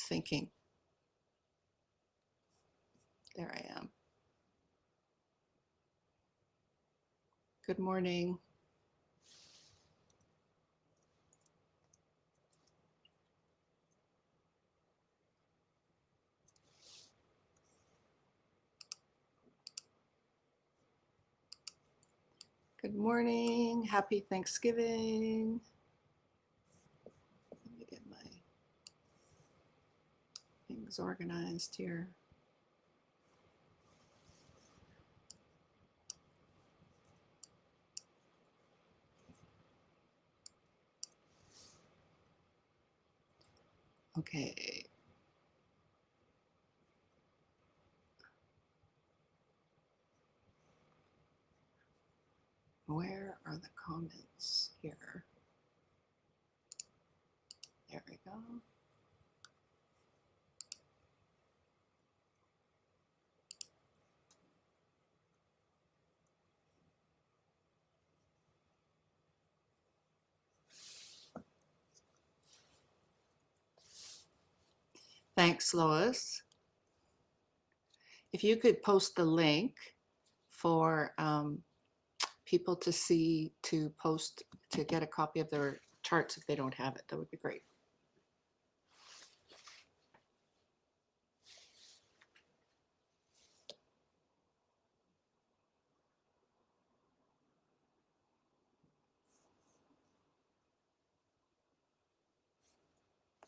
thinking. There I am. Good morning. Good morning. Happy Thanksgiving. Let me get my things organized here. Okay. Where are the comments here? There we go. Thanks, Lois. If you could post the link for people to see, to post, to get a copy of their charts if they don't have it, that would be great.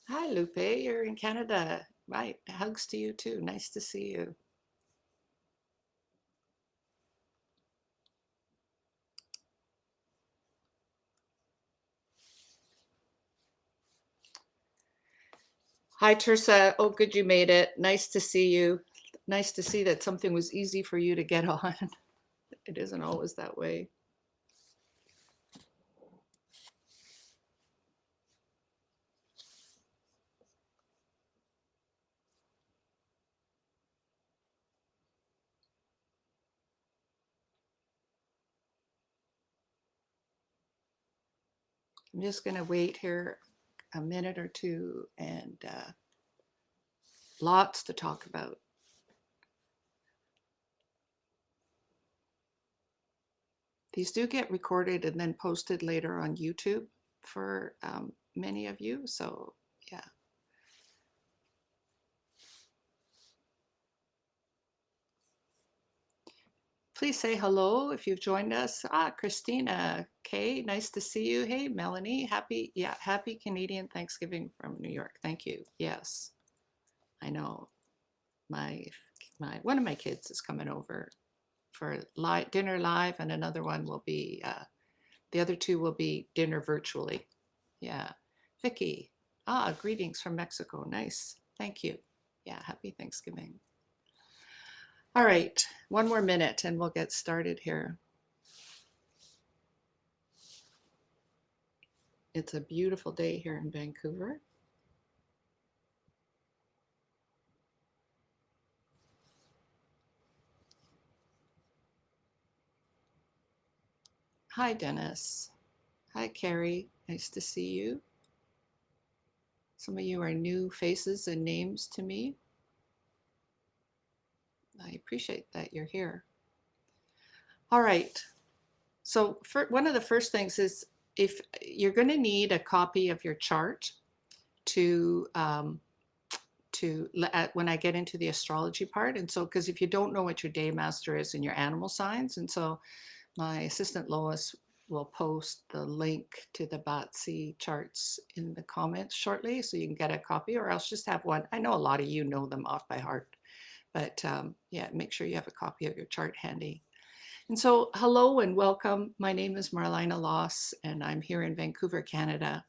Hi, Lupe, you're in Canada. Right, hugs to you too. Nice to see you. Hi, Teresa. Oh, good you made it. Nice to see you. Nice to see that something was easy for you to get on. It isn't always that way. I'm just going to wait here a minute or two, and lots to talk about. These do get recorded and then posted later on YouTube for many of you. So yeah. Please say hello if you've joined us. Ah, Christina, Kay, nice to see you. Hey, Melanie, happy Canadian Thanksgiving from New York. Thank you. Yes, I know. One of my kids is coming over for dinner live, and another one will be, the other two will be dinner virtually. Yeah. Vicky, greetings from Mexico. Nice. Thank you. Yeah, happy Thanksgiving. All right, one more minute and we'll get started here. It's a beautiful day here in Vancouver. Hi, Dennis. Hi, Carrie. Nice to see you. Some of you are new faces and names to me. I appreciate that you're here. All right. So one of the first things is, if you're going to need a copy of your chart when I get into the astrology part. And so, because if you don't know what your day master is and your animal signs, and so my assistant Lois will post the link to the BaZi charts in the comments shortly, so you can get a copy, or else just have one. I know a lot of you know them off by heart, but yeah, make sure you have a copy of your chart handy. And so, hello and welcome. My name is Marlyna, and I'm here in Vancouver, Canada.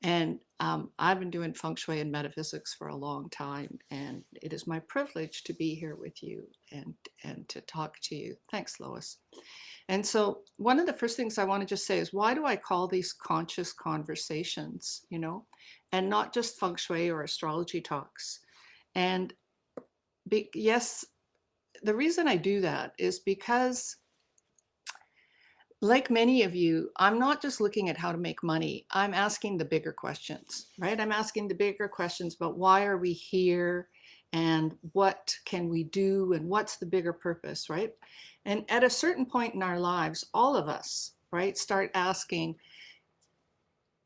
And I've been doing feng shui and metaphysics for a long time, and it is my privilege to be here with you and to talk to you. Thanks, Lois. And so one of the first things I want to just say is, why do I call these conscious conversations, and not just feng shui or astrology talks? And yes, the reason I do that is because like many of you, I'm not just looking at how to make money. I'm asking the bigger questions, right? I'm asking the bigger questions about why are we here and what can we do and what's the bigger purpose, right? And at a certain point in our lives, all of us, right, start asking,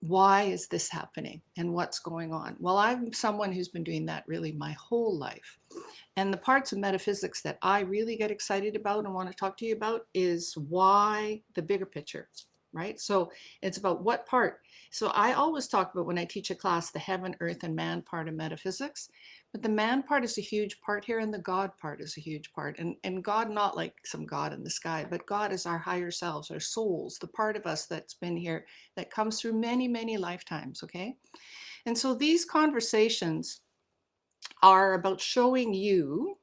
why is this happening and what's going on? Well, I'm someone who's been doing that really my whole life. And the parts of metaphysics that I really get excited about and want to talk to you about is why the bigger picture, right? So it's about what part. So I always talk about when I teach a class, the heaven, earth, and man part of metaphysics. But the man part is a huge part here, and the God part is a huge part. And God, not like some God in the sky, but God is our higher selves, our souls, the part of us that's been here, that comes through many, many lifetimes, okay? And so these conversations are about showing you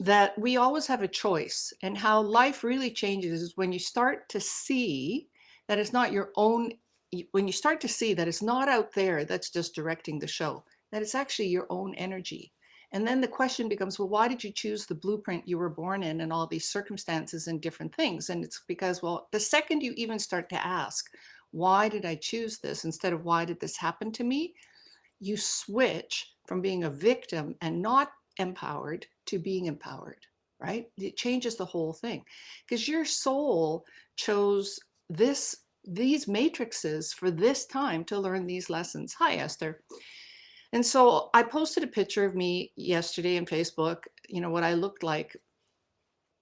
that we always have a choice, and how life really changes is when you start to see that it's not your own, when you start to see that it's not out there that's just directing the show, that it's actually your own energy. And then the question becomes, well, why did you choose the blueprint you were born in and all these circumstances and different things? And it's because, well, the second you even start to ask, why did I choose this instead of why did this happen to me, you switch from being a victim and not empowered to being empowered, right? It changes the whole thing because your soul chose these matrices for this time to learn these lessons. Hi, Esther. And so I posted a picture of me yesterday in Facebook, you know, what I looked like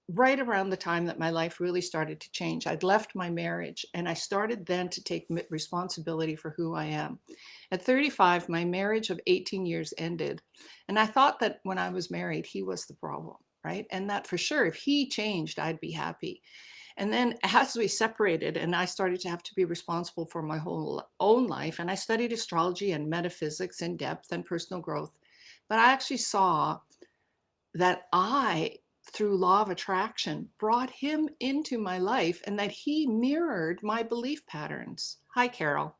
right around the time that my life really started to change. I'd left my marriage and I started then to take responsibility for who I am. At 35, my marriage of 18 years ended. And I thought that when I was married, he was the problem, right? And that for sure, if he changed, I'd be happy. And then as we separated and I started to have to be responsible for my whole own life, and I studied astrology and metaphysics in depth and personal growth, but I actually saw that I, through law of attraction, brought him into my life and that he mirrored my belief patterns. Hi, Carol.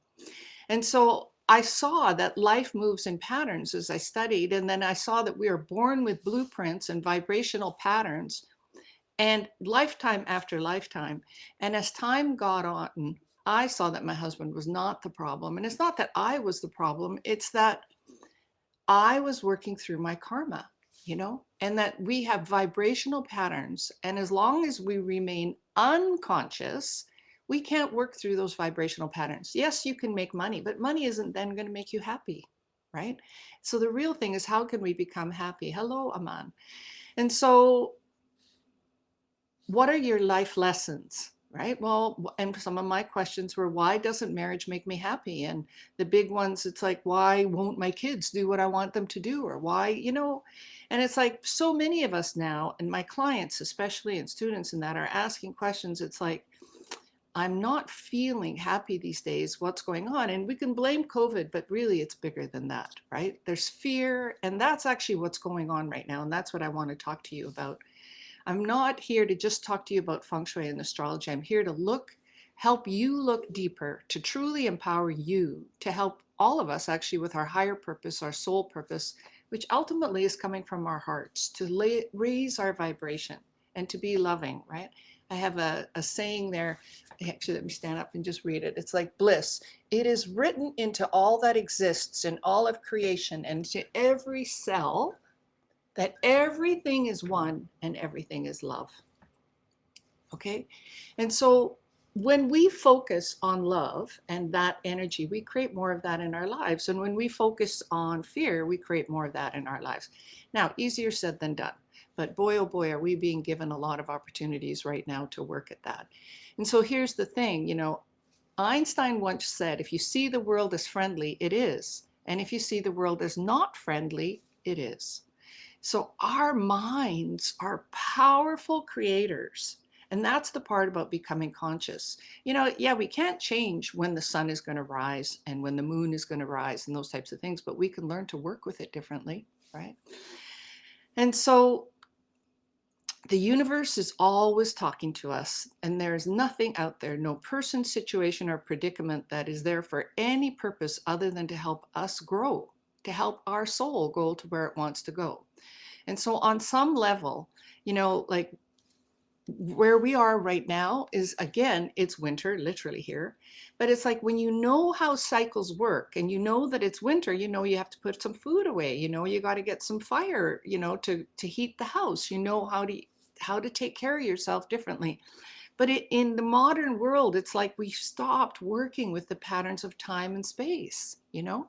And so I saw that life moves in patterns as I studied. And then I saw that we are born with blueprints and vibrational patterns, and lifetime after lifetime. And as time got on, I saw that my husband was not the problem. And it's not that I was the problem, it's that I was working through my karma, you know, and that we have vibrational patterns. And as long as we remain unconscious, we can't work through those vibrational patterns. Yes, you can make money, but money isn't then going to make you happy, right? So the real thing is, how can we become happy? Hello, Aman. And so what are your life lessons, right? Well, and some of my questions were, why doesn't marriage make me happy? And the big ones, it's like, why won't my kids do what I want them to do? Or why, you know, and it's like so many of us now, and my clients especially, and students in that, are asking questions. It's like, I'm not feeling happy these days. What's going on? And we can blame COVID, but really it's bigger than that, right? There's fear, and that's actually what's going on right now. And that's what I want to talk to you about. I'm not here to just talk to you about feng shui and astrology. I'm here to help you look deeper, to truly empower you, to help all of us actually with our higher purpose, our soul purpose, which ultimately is coming from our hearts, to raise our vibration and to be loving, right? I have a saying there. Actually, let me stand up and just read it. It's like bliss. It is written into all that exists in all of creation and to every cell that everything is one and everything is love. Okay? And so when we focus on love and that energy, we create more of that in our lives. And when we focus on fear, we create more of that in our lives. Now, easier said than done. But boy, oh boy, are we being given a lot of opportunities right now to work at that. And so here's the thing, you know, Einstein once said, if you see the world as friendly, it is. And if you see the world as not friendly, it is. So our minds are powerful creators. And that's the part about becoming conscious. You know, yeah, we can't change when the sun is going to rise and when the moon is going to rise and those types of things, but we can learn to work with it differently, right? And so the universe is always talking to us, and there's nothing out there, no person, situation, or predicament that is there for any purpose other than to help us grow, to help our soul go to where it wants to go. And so on some level, you know, like where we are right now is, again, it's winter, literally here. But it's like when you know how cycles work and you know that it's winter, you know you have to put some food away, you know you got to get some fire, you know, to heat the house, you know how to take care of yourself differently. But in the modern world, it's like we stopped working with the patterns of time and space, you know?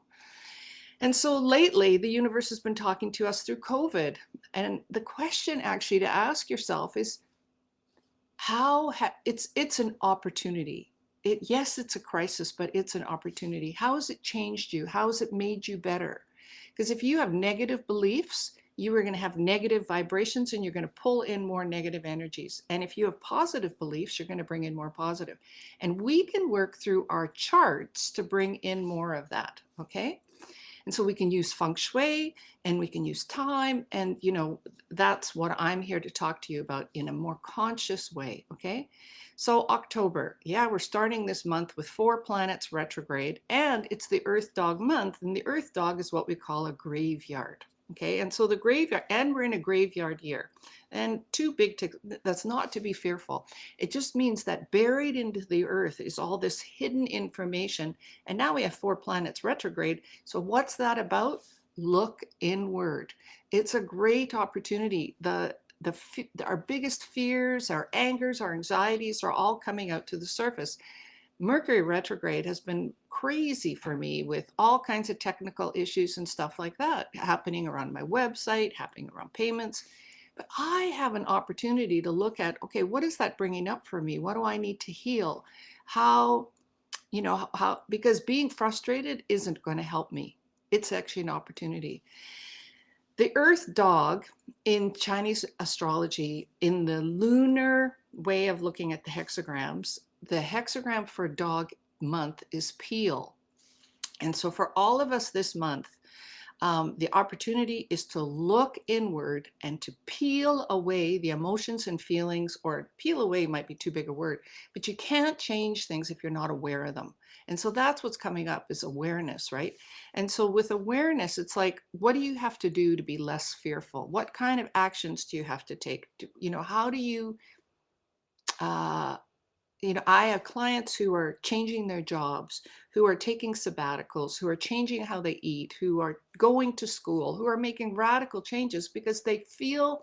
And so lately, the universe has been talking to us through COVID. And the question actually to ask yourself is, it's an opportunity. Yes, it's a crisis, but it's an opportunity. How has it changed you? How has it made you better? Because if you have negative beliefs, you are going to have negative vibrations and you're going to pull in more negative energies. And if you have positive beliefs, you're going to bring in more positive. And we can work through our charts to bring in more of that. Okay. And so we can use feng shui and we can use time. And, you know, that's what I'm here to talk to you about in a more conscious way. Okay. So October, yeah, we're starting this month with 4 planets retrograde, and it's the Earth Dog month. And the Earth Dog is what we call a graveyard. Okay. And so the graveyard, and we're in a graveyard year. And two big, that's not to be fearful. It just means that buried into the earth is all this hidden information. And now we have 4 planets retrograde. So what's that about? Look inward. It's a great opportunity. Our biggest fears, our angers, our anxieties are all coming out to the surface. Mercury retrograde has been crazy for me with all kinds of technical issues and stuff like that happening around my website, happening around payments. But I have an opportunity to look at, okay, what is that bringing up for me? What do I need to heal? How, you know, how, because being frustrated isn't going to help me. It's actually an opportunity. The Earth Dog in Chinese astrology, in the lunar way of looking at the hexagrams, the hexagram for dog month is peel. And so for all of us this month, the opportunity is to look inward and to peel away the emotions and feelings, or peel away might be too big a word, but you can't change things if you're not aware of them. And so that's what's coming up is awareness, right? And so with awareness, it's like, what do you have to do to be less fearful? What kind of actions do you have to take? You know, how do you, you know, I have clients who are changing their jobs, who are taking sabbaticals, who are changing how they eat, who are going to school, who are making radical changes because they feel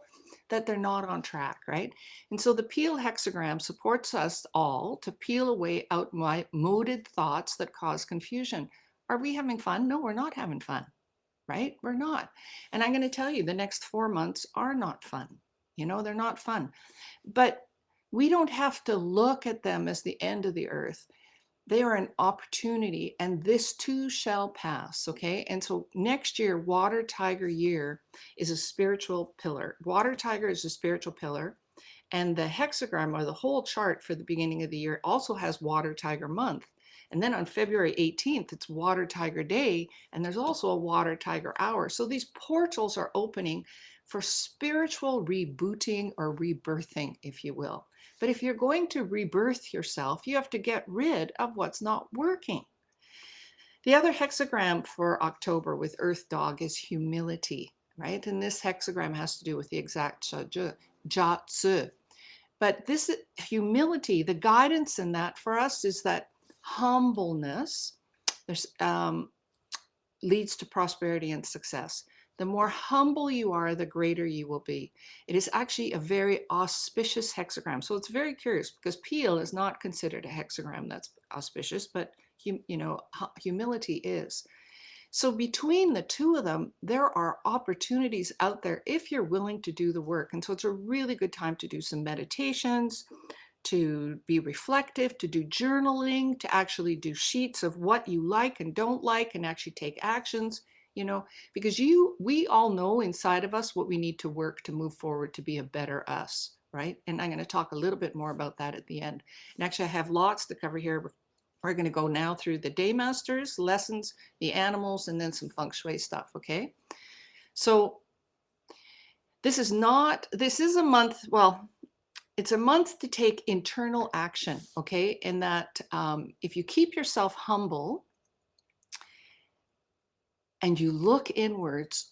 that they're not on track, right? And so the peel hexagram supports us all to peel away outmoded thoughts that cause confusion. Are we having fun? No, we're not having fun, right? We're not. And I'm going to tell you, the next 4 months are not fun. You know, they're not fun. But we don't have to look at them as the end of the earth. They are an opportunity, and this too shall pass. Okay. And so next year, Water Tiger year is a spiritual pillar. Water Tiger is a spiritual pillar. And the hexagram, or the whole chart for the beginning of the year, also has Water Tiger month. And then on February 18th, it's Water Tiger Day. And there's also a Water Tiger hour. So these portals are opening for spiritual rebooting or rebirthing, if you will. But if you're going to rebirth yourself, you have to get rid of what's not working. The other hexagram for October with Earth Dog is humility, right? And this hexagram has to do with the exact Jia. But this humility, the guidance in that for us is that humbleness leads to prosperity and success. The more humble you are, the greater you will be. It is actually a very auspicious hexagram. So it's very curious because peel is not considered a hexagram that's auspicious, but humility is. So between the two of them, there are opportunities out there if you're willing to do the work. And so it's a really good time to do some meditations, to be reflective, to do journaling, to actually do sheets of what you like and don't like and actually take actions, because we all know inside of us what we need to work to move forward to be a better us, right? And I'm going to talk a little bit more about that at the end. And actually, I have lots to cover here. We're going to go now through the day masters, lessons, the animals, and then some feng shui stuff, okay? So this is a month, well, it's a month to take internal action, okay? And that if you keep yourself humble and you look inwards,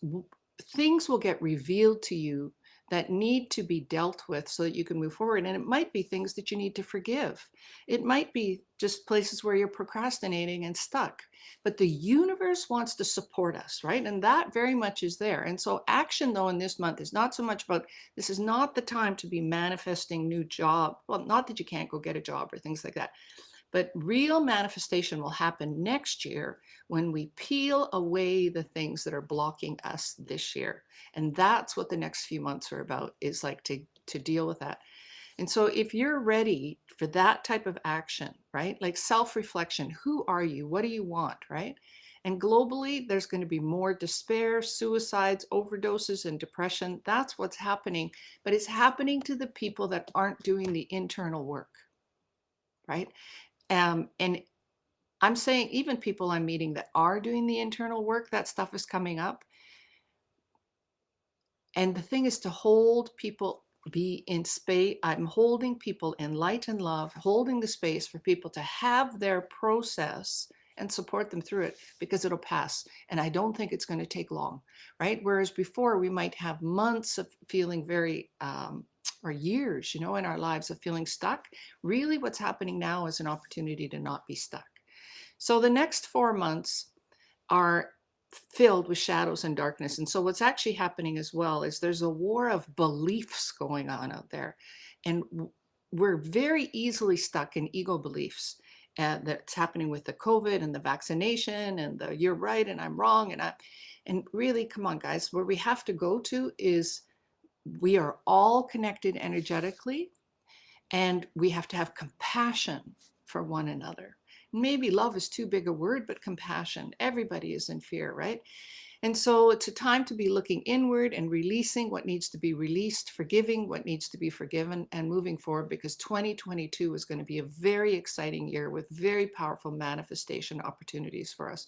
things will get revealed to you that need to be dealt with so that you can move forward. And it might be things that you need to forgive. It might be just places where you're procrastinating and stuck. But the universe wants to support us, right? And that very much is there. And so action, though, in this month is not so much about, this is not the time to be manifesting new job. Well, not that you can't go get a job or things like that. But real manifestation will happen next year when we peel away the things that are blocking us this year. And that's what the next few months are about, is like to deal with that. And so if you're ready for that type of action, right? Like self-reflection, who are you? What do you want, right? And globally, there's going to be more despair, suicides, overdoses, and depression. That's what's happening. But it's happening to the people that aren't doing the internal work, right? And I'm saying even people I'm meeting that are doing the internal work, that stuff is coming up. And the thing is to hold people, be in space. I'm holding people in light and love, holding the space for people to have their process and support them through it, because it'll pass. And I don't think it's going to take long, right? Whereas before we might have months of feeling very, or years, in our lives of feeling stuck. Really what's happening now is an opportunity to not be stuck. So the next 4 months are filled with shadows and darkness. And so what's actually happening as well is there's a war of beliefs going on out there. And we're very easily stuck in ego beliefs. That's happening with the COVID and the vaccination and the you're right and I'm wrong. And really, come on, guys, where we have to go to is we are all connected energetically, and we have to have compassion for one another. Maybe love is too big a word, but compassion. Everybody is in fear, right? And so it's a time to be looking inward and releasing what needs to be released, forgiving what needs to be forgiven, and moving forward, because 2022 is going to be a very exciting year with very powerful manifestation opportunities for us.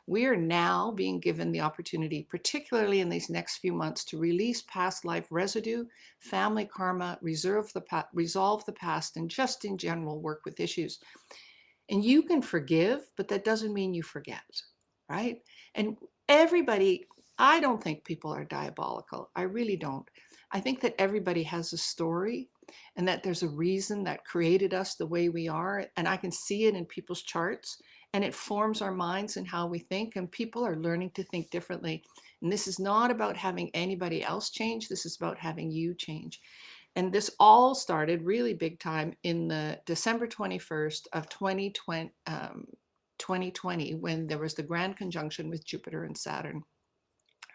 We are now being given the opportunity, particularly in these next few months, to release past life residue, family karma, resolve the past, and just in general work with issues. And you can forgive, but that doesn't mean you forget, right? And everybody, I don't think people are diabolical. I really don't. I think that everybody has a story, and that there's a reason that created us the way we are. And I can see it in people's charts, and it forms our minds and how we think. And people are learning to think differently. And this is not about having anybody else change. This is about having you change. And this all started really big time in the December 21st of 2020, when there was the grand conjunction with Jupiter and Saturn,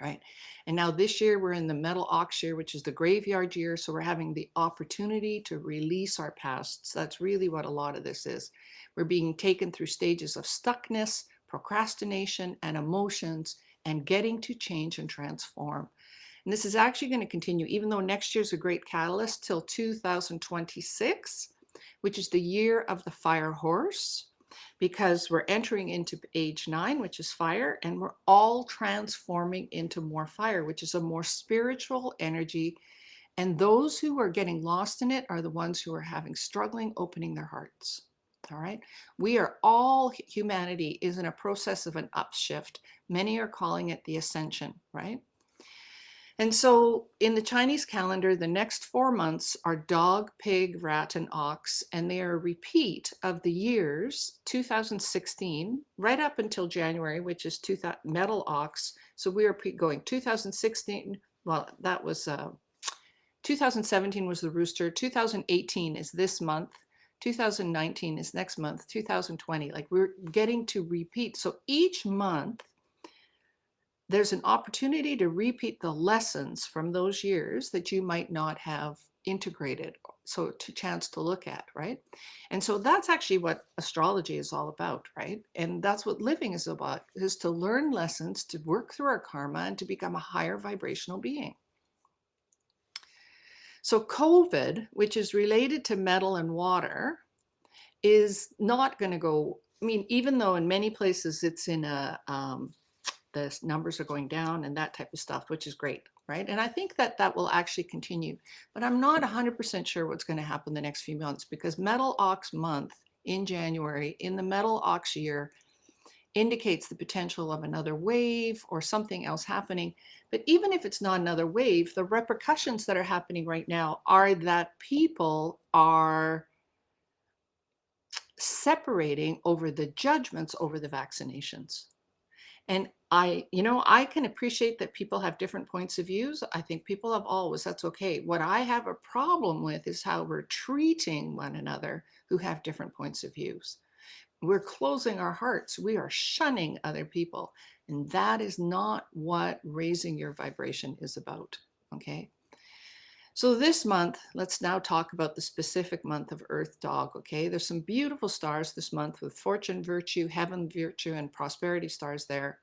right? And now this year we're in the metal ox year, which is the graveyard year. So we're having the opportunity to release our pasts. That's really what a lot of this is. We're being taken through stages of stuckness, procrastination, and emotions, and getting to change and transform. And this is actually going to continue, even though next year's a great catalyst, till 2026, which is the year of the fire horse, because we're entering into age 9, which is fire, and we're all transforming into more fire, which is a more spiritual energy. And those who are getting lost in it are the ones who are struggling opening their hearts. All right. We are all, humanity is in a process of an upshift. Many are calling it the ascension, right? And so in the Chinese calendar, the next 4 months are dog, pig, rat, and ox, and they are a repeat of the years 2016 right up until January, which is metal ox. So we are going 2016. Well, that was 2017 was the rooster. 2018 is this month. 2019 is next month. 2020, like we're getting to repeat. So each month, there's an opportunity to repeat the lessons from those years that you might not have integrated. So it's a chance to look at, right? And so that's actually what astrology is all about, right? And that's what living is about, is to learn lessons, to work through our karma, and to become a higher vibrational being. So COVID, which is related to metal and water, is not going to go, I mean, even though in many places it's in a, the numbers are going down and that type of stuff, which is great, right? And I think that that will actually continue, but I'm not 100% sure what's going to happen the next few months, because metal ox month in January, in the metal ox year, indicates the potential of another wave or something else happening. But even if it's not another wave, the repercussions that are happening right now are that people are separating over the judgments over the vaccinations. And I can appreciate that people have different points of views. I think people have always, that's okay. What I have a problem with is how we're treating one another who have different points of views. We're closing our hearts. We are shunning other people. And that is not what raising your vibration is about, okay? So this month, let's now talk about the specific month of Earth Dog, okay? There's some beautiful stars this month with fortune, virtue, heaven, virtue, and prosperity stars there.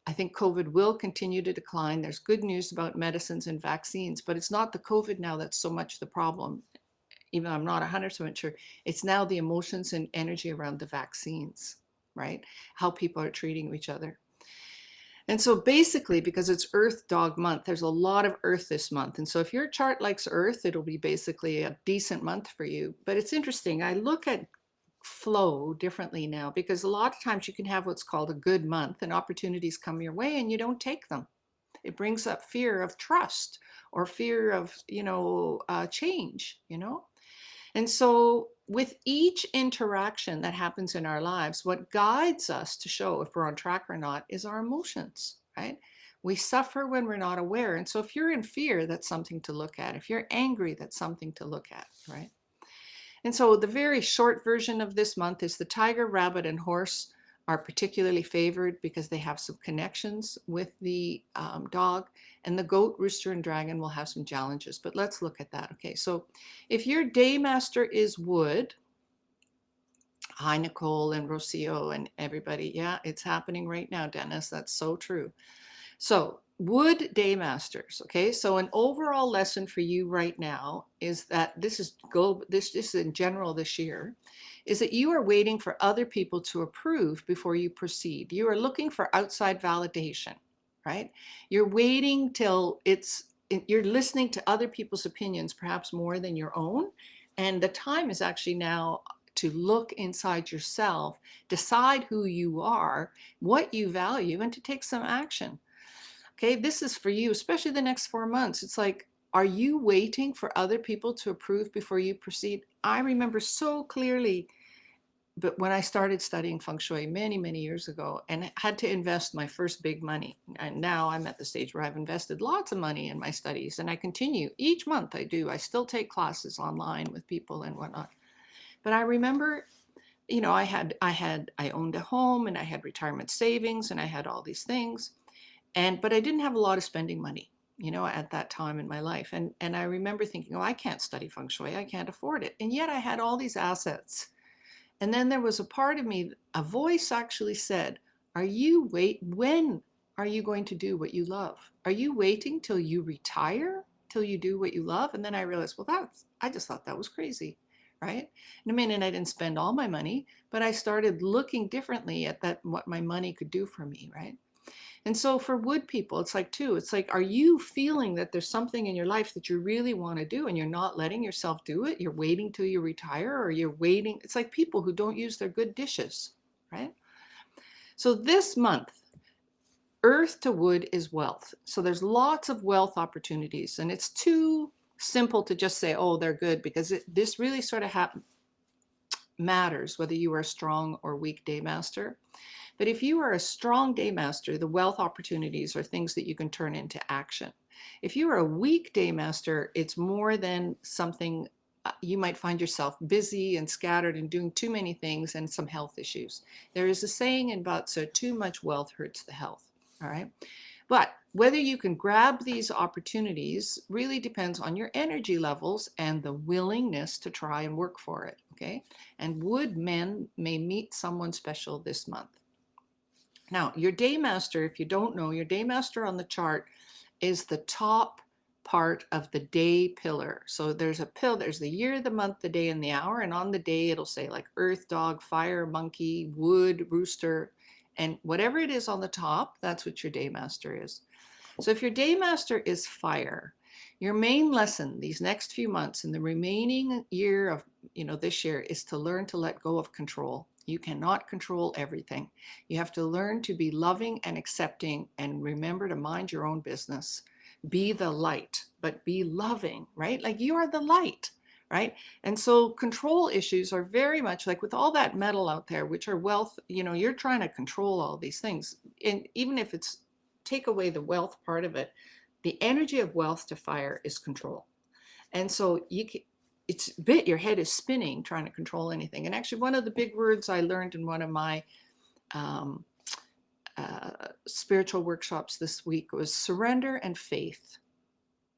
I think COVID will continue to decline. There's good news about medicines and vaccines, but it's not the COVID now that's so much the problem. Even though I'm not 100% sure, it's now the emotions and energy around the vaccines, right? How people are treating each other. And so basically, because it's Earth Dog month, there's a lot of Earth this month. And so if your chart likes Earth, it'll be basically a decent month for you. But it's interesting. I look at flow differently now because a lot of times you can have what's called a good month and opportunities come your way and you don't take them. It brings up fear of trust or fear of, change, And so with each interaction that happens in our lives, what guides us to show if we're on track or not is our emotions, right? We suffer when we're not aware. And so if you're in fear, that's something to look at. If you're angry, that's something to look at, right? And so the very short version of this month is the tiger, rabbit, and horse are particularly favored because they have some connections with the dog, and the goat, rooster, and dragon will have some challenges. But let's look at that. Okay, so if your day master is wood, hi Nicole and Rocio and everybody, yeah, it's happening right now, Dennis. That's so true. So wood day masters, okay? So an overall lesson for you right now is that this is in general this year, is that you are waiting for other people to approve before you proceed. You are looking for outside validation, right? You're waiting till you're listening to other people's opinions, perhaps more than your own. And the time is actually now to look inside yourself, decide who you are, what you value, and to take some action. Okay, this is for you, especially the next 4 months. It's like, are you waiting for other people to approve before you proceed? I remember so clearly, but when I started studying feng shui many, many years ago and had to invest my first big money. And now I'm at the stage where I've invested lots of money in my studies and I continue each month. I still take classes online with people and whatnot. But I remember, I owned a home and I had retirement savings and I had all these things. But I didn't have a lot of spending money, at that time in my life. And I remember thinking, oh, I can't study feng shui. I can't afford it. And yet I had all these assets. And then there was a part of me, a voice actually said, when are you going to do what you love? Are you waiting till you retire, till you do what you love? And then I realized, well, I just thought that was crazy, right? And I didn't spend all my money, but I started looking differently at what my money could do for me, right? And so for wood people, it's like, are you feeling that there's something in your life that you really want to do and you're not letting yourself do it? You're waiting till you retire, or you're waiting. It's like people who don't use their good dishes, right? So this month, earth to wood is wealth. So there's lots of wealth opportunities, and it's too simple to just say, oh, they're good, because this really sort of matters whether you are a strong or weak day master. But if you are a strong day master, the wealth opportunities are things that you can turn into action. If you are a weak day master, it's more than something. You might find yourself busy and scattered and doing too many things and some health issues. There is a saying in BaZi, too much wealth hurts the health, all right? But whether you can grab these opportunities really depends on your energy levels and the willingness to try and work for it, okay? And wood men may meet someone special this month. Now, your day master, if you don't know, your day master on the chart is the top part of the day pillar. So there's the year, the month, the day, and the hour. And on the day, it'll say like earth, dog, fire, monkey, wood, rooster, and whatever it is on the top, that's what your day master is. So if your day master is fire, your main lesson these next few months and the remaining year of, this year is to learn to let go of control. You cannot control everything. You have to learn to be loving and accepting, and remember to mind your own business. Be the light, but be loving, right? Like you are the light, right? And so control issues are very much like with all that metal out there, which are wealth, you're trying to control all these things. And even if it's take away the wealth part of it, the energy of wealth to fire is control. And so it's bit your head is spinning trying to control anything. And actually, one of the big words I learned in one of my um, spiritual workshops this week was surrender and faith,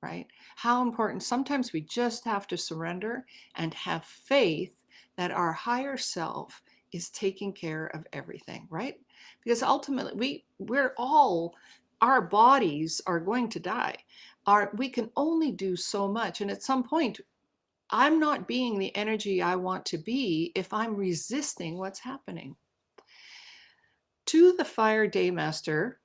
right? How important. Sometimes we just have to surrender and have faith that our higher self is taking care of everything, right? Because ultimately we're all, our bodies are going to die. We can only do so much. And at some point, I'm not being the energy I want to be if I'm resisting what's happening. To the fire day master,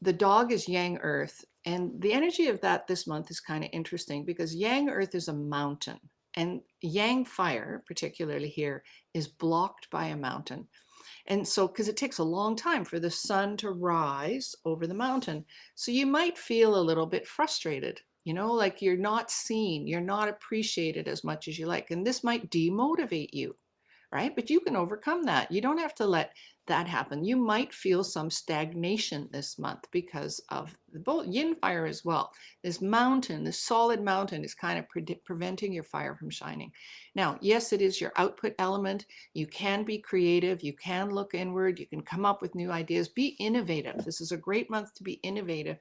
the dog is yang earth. And the energy of that this month is kind of interesting because yang earth is a mountain, and yang fire, particularly here, is blocked by a mountain. And so, because it takes a long time for the sun to rise over the mountain. So you might feel a little bit frustrated, like you're not seen, you're not appreciated as much as you like. And this might demotivate you, right? But you can overcome that. You don't have to let that happen. You might feel some stagnation this month because of both yin fire as well. This mountain, this solid mountain is kind of preventing your fire from shining. Now, yes, it is your output element. You can be creative. You can look inward. You can come up with new ideas. Be innovative. This is a great month to be innovative.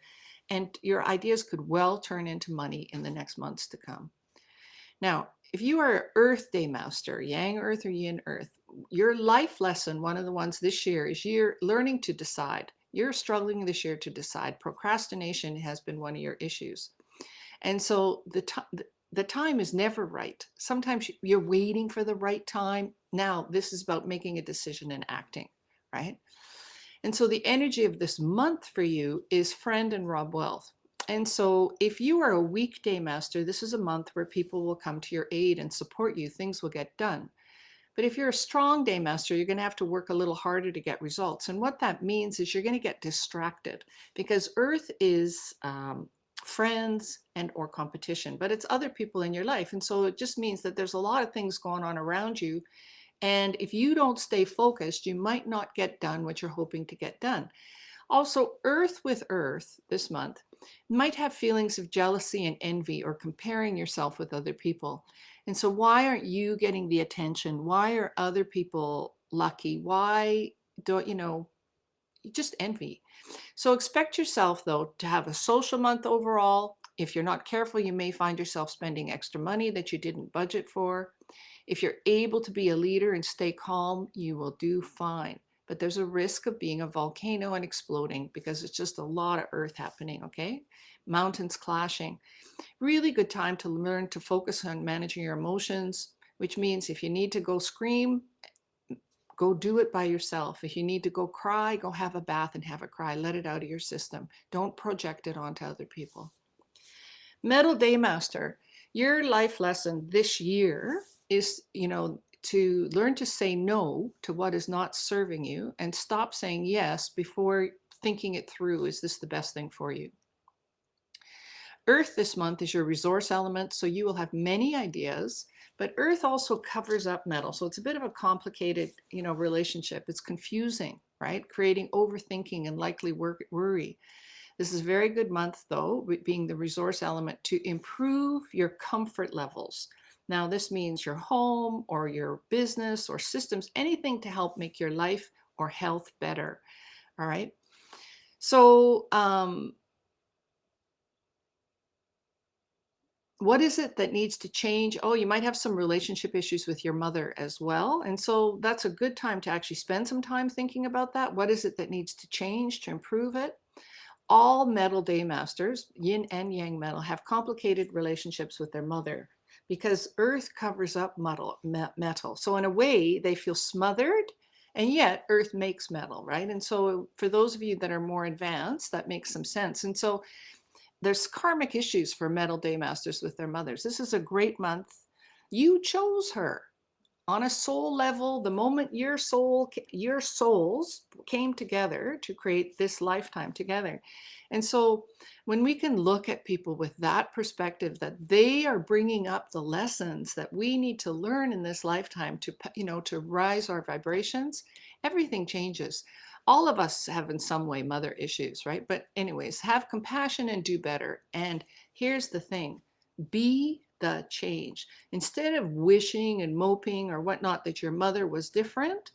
And your ideas could well turn into money in the next months to come. Now, if you are Earth Day Master, Yang Earth or Yin Earth, your life lesson, one of the ones this year, is you're learning to decide. You're struggling this year to decide. Procrastination has been one of your issues. And so the time is never right. Sometimes you're waiting for the right time. Now, this is about making a decision and acting, right? And so the energy of this month for you is friend and rob wealth. And so if you are a weekday master, this is a month where people will come to your aid and support you. Things will get done. But if you're a strong day master, you're going to have to work a little harder to get results. And what that means is you're going to get distracted because Earth is friends and or competition, but it's other people in your life. And so it just means that there's a lot of things going on around you. And if you don't stay focused, you might not get done what you're hoping to get done. Also, Earth with Earth this month might have feelings of jealousy and envy or comparing yourself with other people. And so why aren't you getting the attention? Why are other people lucky? Why don't, just envy. So expect yourself, though, to have a social month overall. If you're not careful, you may find yourself spending extra money that you didn't budget for. If you're able to be a leader and stay calm, you will do fine. But there's a risk of being a volcano and exploding because it's just a lot of earth happening, okay? Mountains clashing. Really good time to learn to focus on managing your emotions, which means if you need to go scream, go do it by yourself. If you need to go cry, go have a bath and have a cry. Let it out of your system. Don't project it onto other people. Metal Day Master, your life lesson this year is, to learn to say no to what is not serving you and stop saying yes before thinking it through. Is this the best thing for you? Earth this month is your resource element, so you will have many ideas, but Earth also covers up metal. So it's a bit of a complicated, relationship. It's confusing, right? Creating overthinking and likely worry. This is a very good month, though, being the resource element, to improve your comfort levels. Now, this means your home or your business or systems, anything to help make your life or health better. All right. So, what is it that needs to change? Oh, you might have some relationship issues with your mother as well. And so that's a good time to actually spend some time thinking about that. What is it that needs to change to improve it? All metal day masters, yin and yang metal, have complicated relationships with their mother because earth covers up metal. So in a way, they feel smothered, and yet earth makes metal, right? And so for those of you that are more advanced, that makes some sense. And so there's karmic issues for metal day masters with their mothers. This is a great month. You chose her. on a soul level, the moment your souls came together to create this lifetime together. And so when we can look at people with that perspective, that they are bringing up the lessons that we need to learn in this lifetime to, to rise our vibrations, everything changes. All of us have in some way mother issues, right? But anyways, have compassion and do better. And here's the thing, be the change. Instead of wishing and moping or whatnot that your mother was different,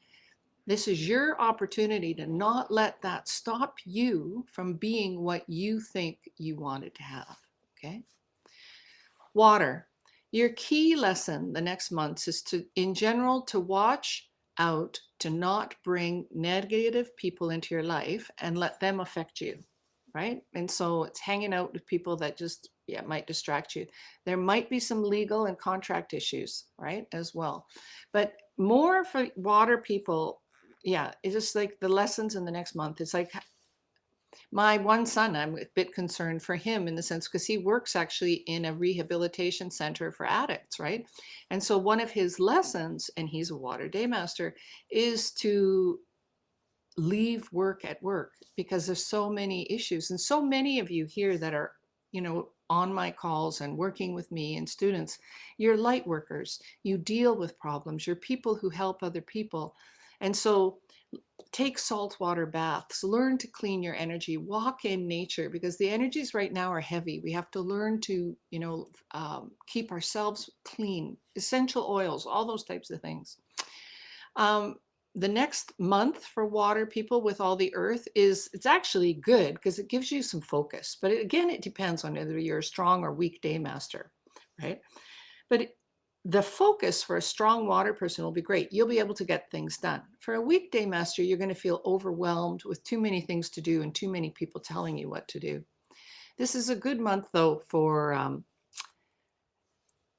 this is your opportunity to not let that stop you from being what you think you wanted to have, okay? Water. Your key lesson the next month is to, in general, to watch out to not bring negative people into your life and let them affect you, right? And so it's hanging out with people that just, yeah, might distract you. There might be some legal and contract issues, right, as well. But more for water people, yeah, it's just like the lessons in the next month. It's like my one son, I'm a bit concerned for him in the sense because he works actually in a rehabilitation center for addicts, right? And so one of his lessons, and he's a water day master, is to leave work at work because there's so many issues. And so many of you here that are, on my calls and working with me and students, you're light workers. You deal with problems. You're people who help other people. And so take saltwater baths, learn to clean your energy, walk in nature, because the energies right now are heavy. We have to learn to, keep ourselves clean, essential oils, all those types of things. The next month for water people with all the earth it's actually good because it gives you some focus. But again, it depends on whether you're a strong or weak day master, right? But the focus for a strong water person will be great. You'll be able to get things done. For a weekday master, you're going to feel overwhelmed with too many things to do and too many people telling you what to do. This is a good month, though, for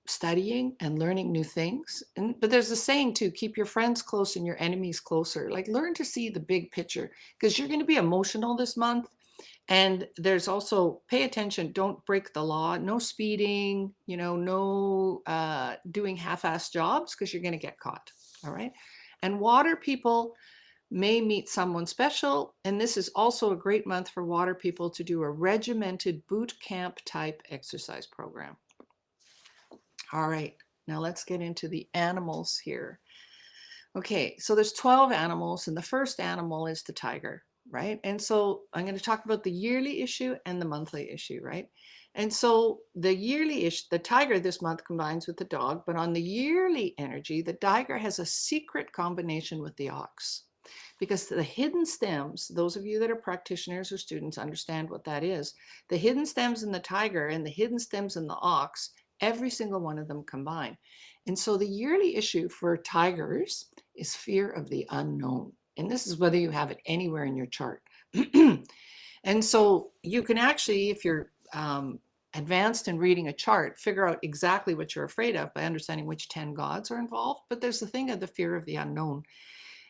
studying and learning new things. But there's a saying, too, keep your friends close and your enemies closer. Like, learn to see the big picture because you're going to be emotional this month. And there's also, pay attention, don't break the law, no speeding, no doing half-assed jobs because you're going to get caught, all right? And water people may meet someone special, and this is also a great month for water people to do a regimented boot camp type exercise program. All right, now let's get into the animals here. Okay, so there's 12 animals, and the first animal is the tiger. Right? And so I'm going to talk about the yearly issue and the monthly issue, right? And so the yearly issue, the tiger this month combines with the dog, but on the yearly energy, the tiger has a secret combination with the ox. Because the hidden stems, those of you that are practitioners or students understand what that is. The hidden stems in the tiger and the hidden stems in the ox, every single one of them combine. And so the yearly issue for tigers is fear of the unknown. And this is whether you have it anywhere in your chart. And so you can actually, if you're advanced in reading a chart, figure out exactly what you're afraid of by understanding which 10 gods are involved. But there's the thing of the fear of the unknown.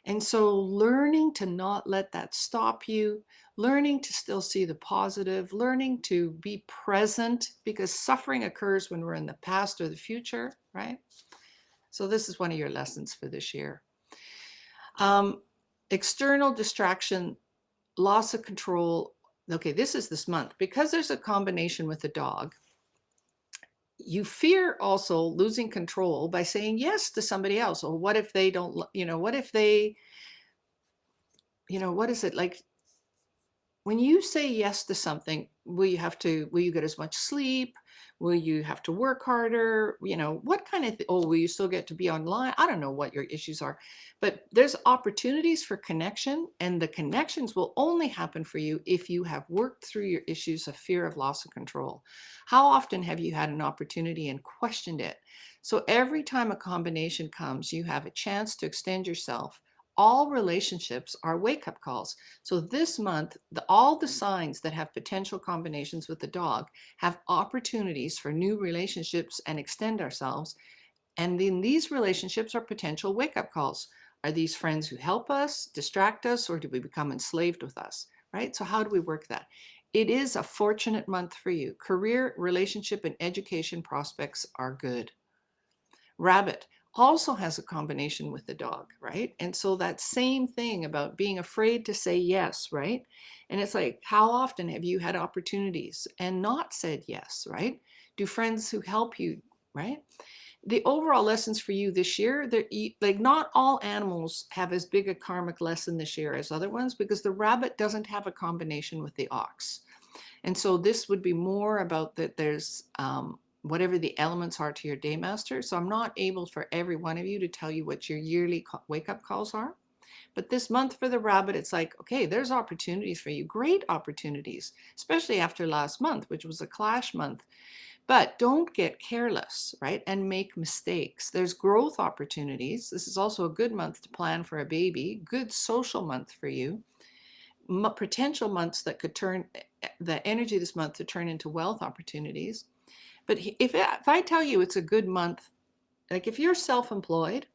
And so learning to not let that stop you, learning to still see the positive, learning to be present, because suffering occurs when we're in the past or the future, right? So this is one of your lessons for this year. External distraction, loss of control. Okay, this is this month. Because there's a combination with the dog, you fear also losing control by saying yes to somebody else. Or what if they don't, what if they, what is it like? When you say yes to something, will you get as much sleep? Will you have to work harder? What kind of, will you still get to be online? I don't know what your issues are, but there's opportunities for connection, and the connections will only happen for you if you have worked through your issues of fear of loss of control. How often have you had an opportunity and questioned it? So every time a combination comes, you have a chance to extend yourself. All relationships are wake-up calls. So this month, all the signs that have potential combinations with the dog have opportunities for new relationships and extend ourselves. And then these relationships are potential wake-up calls. Are these friends who help us, distract us, or do we become enslaved with us, right? So how do we work that? It is a fortunate month for you. Career, relationship, and education prospects are good. Rabbit. also has a combination with the dog, right? And so that same thing about being afraid to say yes, right? And it's like, how often have you had opportunities and not said yes, right? Do friends who help you, right? The overall lessons for you this year, they're like, not all animals have as big a karmic lesson this year as other ones, because the rabbit doesn't have a combination with the ox. And so this would be more about that there's whatever the elements are to your day master. So I'm not able for every one of you to tell you what your yearly wake up calls are. But this month for the rabbit, it's like, okay, there's opportunities for you, great opportunities, especially after last month, which was a clash month. But don't get careless, right? And make mistakes. There's growth opportunities. This is also a good month to plan for a baby, good social month for you. Potential months that could turn the energy this month to turn into wealth opportunities. But if I tell you it's a good month, like if you're self-employed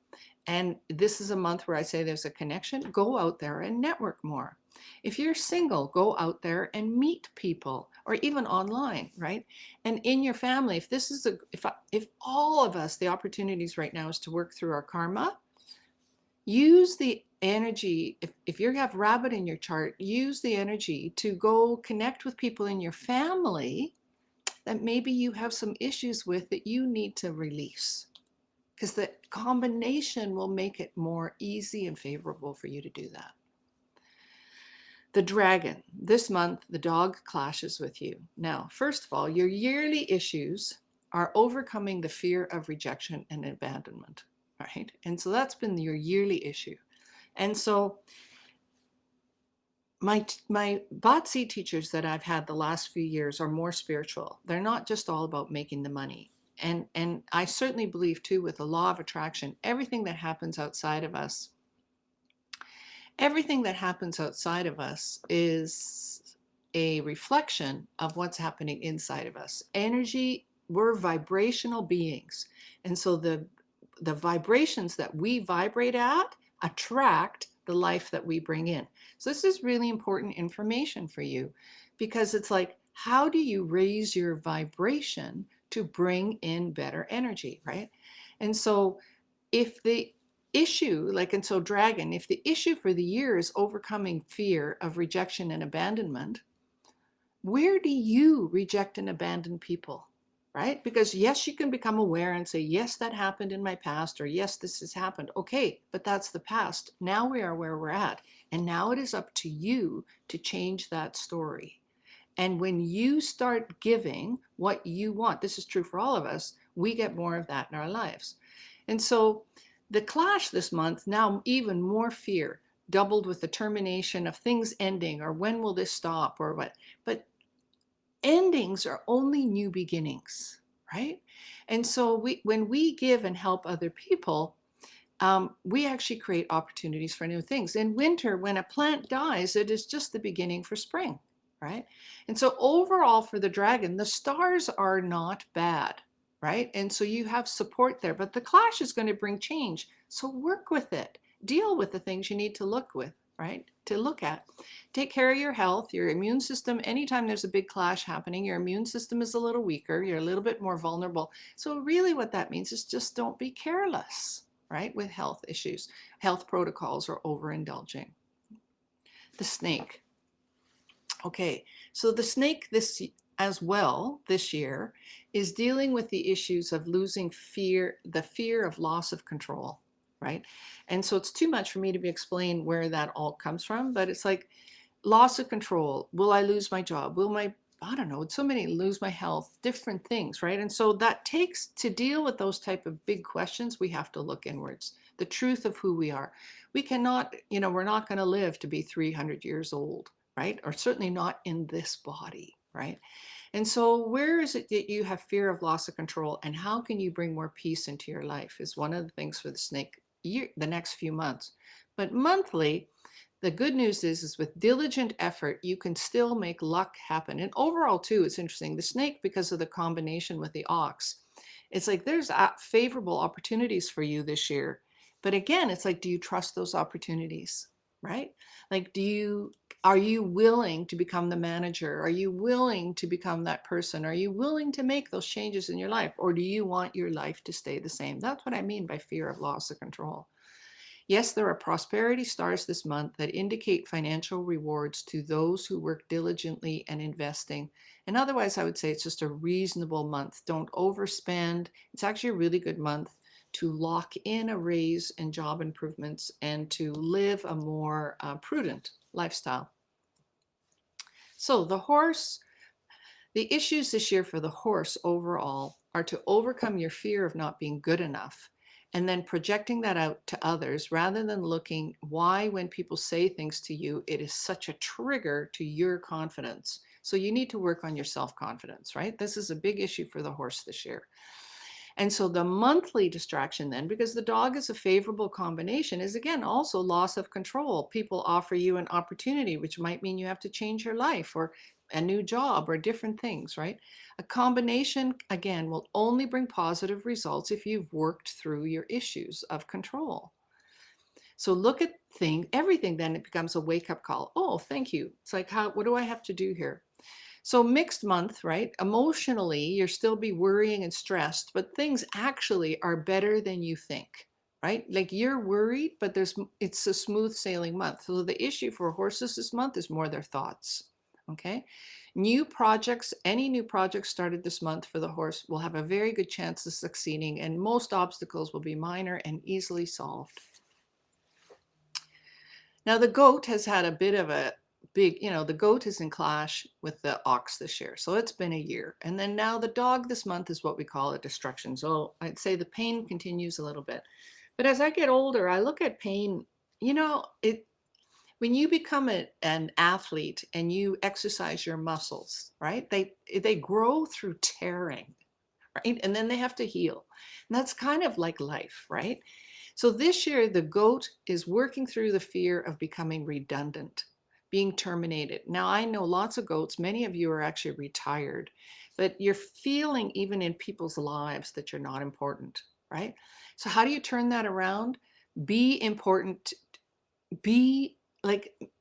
and this is a month where I say there's a connection, go out there and network more. If you're single, go out there and meet people, or even online, right? And in your family, if this is if all of us, the opportunities right now is to work through our karma, use the energy. If you have rabbit in your chart, use the energy to go connect with people in your family that maybe you have some issues with that you need to release, because the combination will make it more easy and favorable for you to do that. The dragon, this month, the dog clashes with you. Now, first of all, your yearly issues are overcoming the fear of rejection and abandonment, right? And so that's been your yearly issue. And so my BaZi teachers that I've had the last few years are more spiritual. They're not just all about making the money. And I certainly believe too, with the law of attraction, everything that happens outside of us is a reflection of what's happening inside of us. Energy, we're vibrational beings. And so the vibrations that we vibrate at attract the life that we bring in. So this is really important information for you, because it's like, how do you raise your vibration to bring in better energy, right? And so if the issue, like, and so dragon, if the issue for the year is overcoming fear of rejection and abandonment, where do you reject and abandon people, right? Because yes, you can become aware and say, yes, that happened in my past, or yes, this has happened. Okay, but that's the past. Now we are where we're at. And now it is up to you to change that story. And when you start giving what you want, this is true for all of us, we get more of that in our lives. And so the clash this month, now even more fear, doubled with the termination of things ending, or when will this stop, or what. But endings are only new beginnings, right? And so when we give and help other people, we actually create opportunities for new things. In winter, when a plant dies, it is just the beginning for spring, right? And so overall for the dragon, the stars are not bad, right? And so you have support there, but the clash is going to bring change. So work with it. Deal with the things you need to look with, right? To look at. Take care of your health, your immune system. Anytime there's a big clash happening, your immune system is a little weaker. You're a little bit more vulnerable. So really what that means is just don't be careless, right? With health issues, health protocols, or overindulging. The snake. Okay, so the snake this year is dealing with the issues of losing fear, the fear of loss of control, right? And so it's too much for me to be explain where that all comes from, but it's like loss of control. Will I lose my job? I don't know, so many, lose my health, different things, right? And so that takes, to deal with those type of big questions, we have to look inwards, the truth of who we are. We cannot, we're not going to live to be 300 years old, right? Or certainly not in this body, right? And so where is it that you have fear of loss of control, and how can you bring more peace into your life is one of the things for the snake year, the next few months. But monthly, the good news is with diligent effort, you can still make luck happen. And overall too, it's interesting, the snake, because of the combination with the ox, it's like there's favorable opportunities for you this year. But again, it's like, do you trust those opportunities, right? Like, Are you willing to become the manager? Are you willing to become that person? Are you willing to make those changes in your life? Or do you want your life to stay the same? That's what I mean by fear of loss of control. Yes, there are prosperity stars this month that indicate financial rewards to those who work diligently and investing. And otherwise, I would say it's just a reasonable month. Don't overspend. It's actually a really good month to lock in a raise and job improvements and to live a more prudent lifestyle. So the horse, the issues this year for the horse overall are to overcome your fear of not being good enough and then projecting that out to others rather than looking why when people say things to you, it is such a trigger to your confidence. So you need to work on your self-confidence, right? This is a big issue for the horse this year. And so the monthly distraction then, because the dog is a favorable combination, is again also loss of control. People offer you an opportunity, which might mean you have to change your life or a new job or different things, right? A combination, again, will only bring positive results if you've worked through your issues of control. So look at everything, then it becomes a wake-up call. Oh, thank you. It's like, what do I have to do here? So mixed month, right? Emotionally, you'll still be worrying and stressed, but things actually are better than you think, right? Like you're worried, but it's a smooth sailing month. So the issue for horses this month is more their thoughts, okay? New projects, any new project started this month for the horse will have a very good chance of succeeding, and most obstacles will be minor and easily solved. Now the goat has had a bit of a big, the goat is in clash with the ox this year. So it's been a year. And then now the dog this month is what we call a destruction. So I'd say the pain continues a little bit. But as I get older, I look at pain, when you become an athlete and you exercise your muscles, right? They grow through tearing, right? And then they have to heal. And that's kind of like life, right? So this year, the goat is working through the fear of becoming redundant, being terminated. Now, I know lots of goats, many of you are actually retired, but you're feeling even in people's lives that you're not important, right? So how do you turn that around? Be important,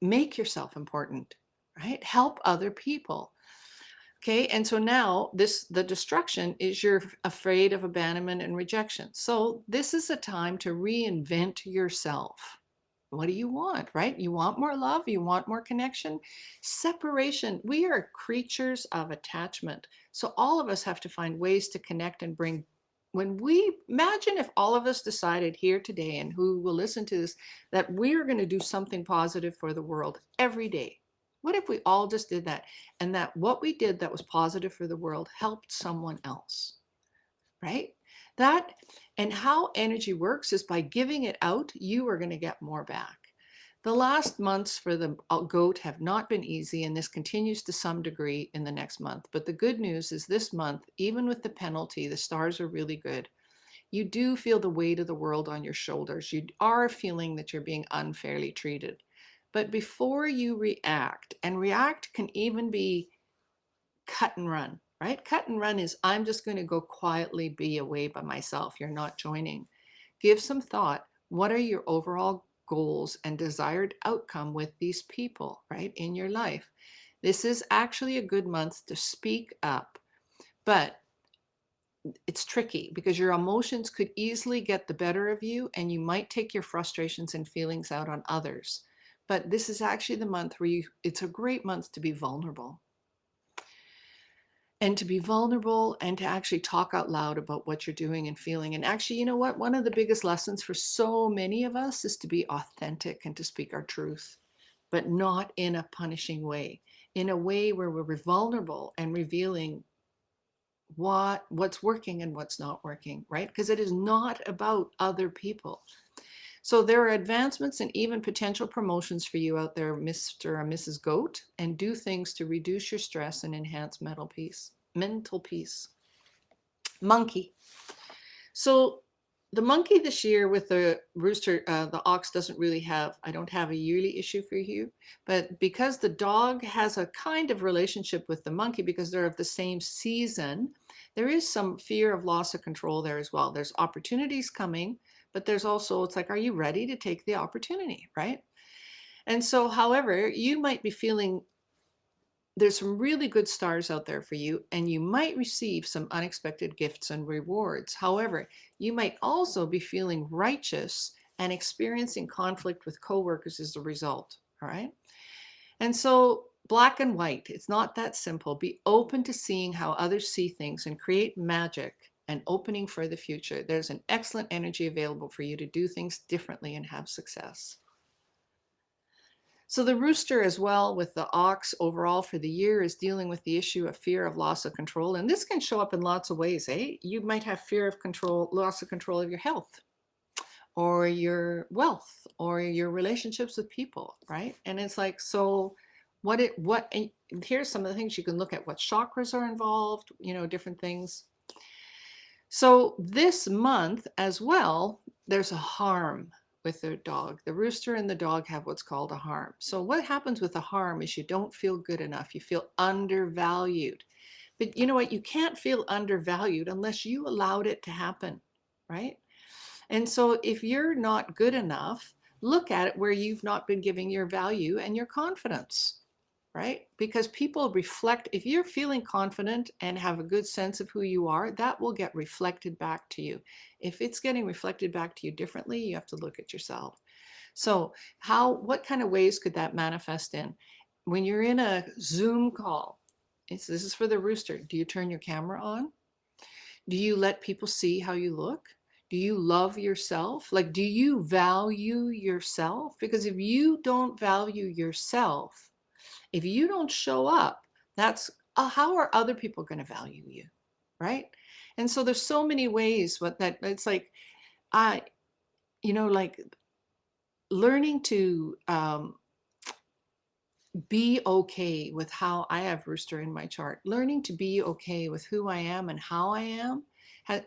make yourself important, right? Help other people. Okay, and so now the destruction is you're afraid of abandonment and rejection. So this is a time to reinvent yourself. What do you want, right? You want more love, you want more connection. Separation, we are creatures of attachment. So all of us have to find ways to connect and imagine if all of us decided here today, and who will listen to this, that we're going to do something positive for the world every day. What if we all just did that, and that what we did that was positive for the world helped someone else, right? That, and how energy works is by giving it out, you are going to get more back. The last months for the goat have not been easy, and this continues to some degree in the next month. But the good news is this month, even with the penalty, the stars are really good. You do feel the weight of the world on your shoulders. You are feeling that you're being unfairly treated. But before you react, and react can even be cut and run, right? Cut and run is I'm just going to go quietly be away by myself. You're not joining. Give some thought. What are your overall goals and desired outcome with these people, right, in your life? This is actually a good month to speak up, but it's tricky because your emotions could easily get the better of you, and you might take your frustrations and feelings out on others. But this is actually the month where it's a great month to be vulnerable. And to be vulnerable and to actually talk out loud about what you're doing and feeling. And actually, you know what? One of the biggest lessons for so many of us is to be authentic and to speak our truth, but not in a punishing way, in a way where we're vulnerable and revealing what's working and what's not working, right? Because it is not about other people. So there are advancements and even potential promotions for you out there, Mr. or Mrs. Goat, and do things to reduce your stress and enhance mental peace. Monkey. So the monkey this year with the rooster, the ox I don't have a yearly issue for you, but because the dog has a kind of relationship with the monkey because they're of the same season, there is some fear of loss of control there as well. There's opportunities coming, but there's also, it's like, are you ready to take the opportunity, right? And so, however, you might be feeling there's some really good stars out there for you, and you might receive some unexpected gifts and rewards. However, you might also be feeling righteous and experiencing conflict with coworkers as a result. All right. And so, black and white, it's not that simple. Be open to seeing how others see things and create magic and opening for the future. There's an excellent energy available for you to do things differently and have success. So the rooster as well with the ox overall for the year is dealing with the issue of fear of loss of control. And this can show up in lots of ways, eh? You might have fear of control, loss of control of your health or your wealth or your relationships with people, right? And it's like, so and here's some of the things you can look at. What chakras are involved, different things. So this month as well, there's a harm with their dog. The rooster and the dog have what's called a harm. So what happens with a harm is you don't feel good enough. You feel undervalued. But you know what? You can't feel undervalued unless you allowed it to happen, right? And so if you're not good enough, look at it where you've not been giving your value and your confidence, right? Because people reflect, if you're feeling confident and have a good sense of who you are, that will get reflected back to you. If it's getting reflected back to you differently, you have to look at yourself. So what kind of ways could that manifest in? When you're in a Zoom call, this is for the rooster. Do you turn your camera on? Do you let people see how you look? Do you love yourself? Like, do you value yourself? Because if you don't value yourself, if you don't show up, that's how are other people going to value you, right? And so there's so many ways what that it's like like learning to be okay with how I have rooster in my chart. Learning to be okay with who I am and how I am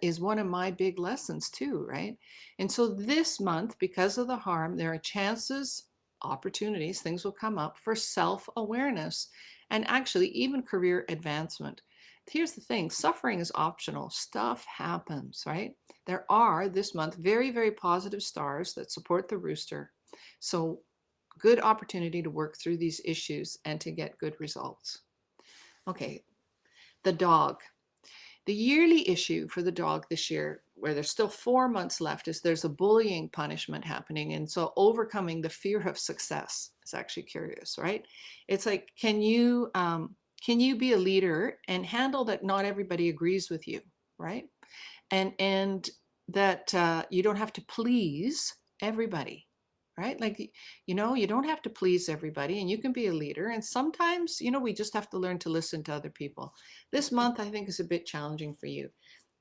is one of my big lessons too, right? And so this month, because of the harm, there are chances, opportunities, things will come up for self-awareness and actually even career advancement. Here's the thing, suffering is optional. Stuff happens, right? There are this month very, very positive stars that support the rooster. So good opportunity to work through these issues and to get good results. Okay, the dog. The yearly issue for the dog this year, where there's still 4 months left, is there's a bullying punishment happening. And so overcoming the fear of success is actually curious, right? It's like, can you be a leader and handle that not everybody agrees with you, right? And that you don't have to please everybody, right? Like, you don't have to please everybody and you can be a leader. And sometimes, we just have to learn to listen to other people. This month, I think, is a bit challenging for you.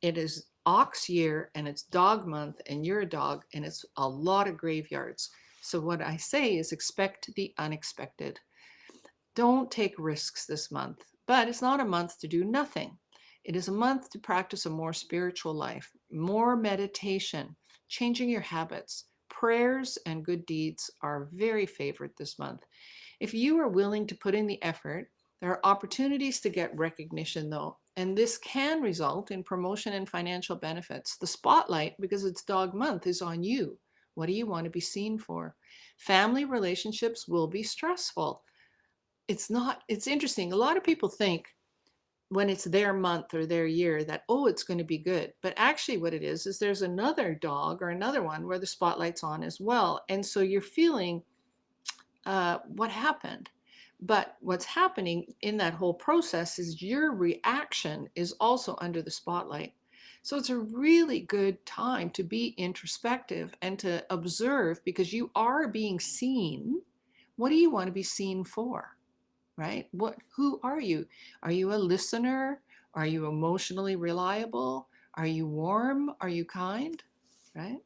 It is ox year and it's dog month and you're a dog and it's a lot of graveyards. So what I say is expect the unexpected. Don't take risks this month, but it's not a month to do nothing. It is a month to practice a more spiritual life, more meditation, changing your habits. Prayers and good deeds are very favorite this month. If you are willing to put in the effort, there are opportunities to get recognition though, and this can result in promotion and financial benefits. The spotlight, because it's dog month, is on you. What do you want to be seen for? Family relationships will be stressful. It's interesting. A lot of people think when it's their month or their year that, oh, it's going to be good. But actually what it is there's another dog or another one where the spotlight's on as well. And so you're feeling what happened. But what's happening in that whole process is your reaction is also under the spotlight. So it's a really good time to be introspective and to observe because you are being seen. What do you want to be seen for? Right? Who are you? Are you a listener? Are you emotionally reliable? Are you warm? Are you kind? Right?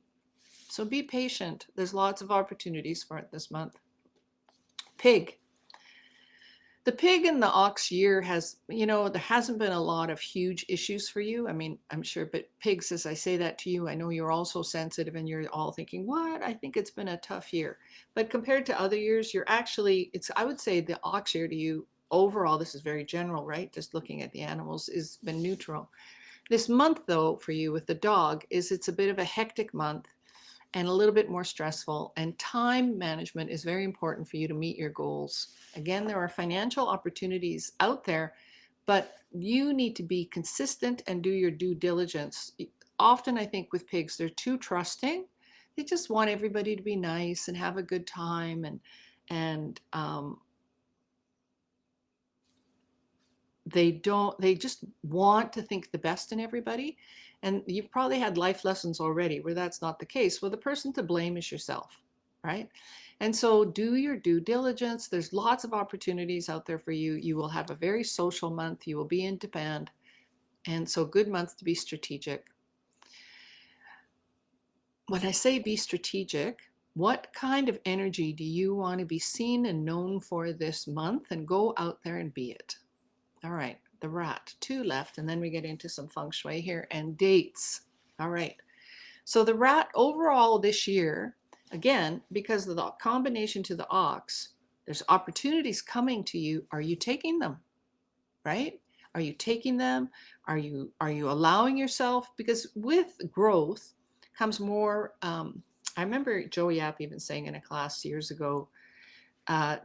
So be patient. There's lots of opportunities for it this month. Pig. The pig and the ox year has, there hasn't been a lot of huge issues for you. I mean, I'm sure, but pigs, as I say that to you, I know you're also sensitive and you're all thinking, what? I think it's been a tough year. But compared to other years, I would say the ox year to you, overall, this is very general, right? Just looking at the animals has been neutral. This month, though, for you with the dog, it's a bit of a hectic month. and a little bit more stressful. And time management is very important for you to meet your goals. Again, there are financial opportunities out there, but you need to be consistent and do your due diligence. Often, I think with pigs, they're too trusting. They just want everybody to be nice and have a good time, and they just want to think the best in everybody. And you've probably had life lessons already where that's not the case. Well, the person to blame is yourself, right? And so do your due diligence. There's lots of opportunities out there for you. You will have a very social month. You will be in demand. And so good month to be strategic. When I say be strategic, what kind of energy do you want to be seen and known for this month? And go out there and be it. All right, the rat, 2 left, and then we get into some feng shui here and dates. All right, so the rat overall this year, again, because of the combination to the ox, there's opportunities coming to you. Are you taking them, right? Are you taking them? Are you allowing yourself? Because with growth comes more, I remember Joe Yap even saying in a class years ago,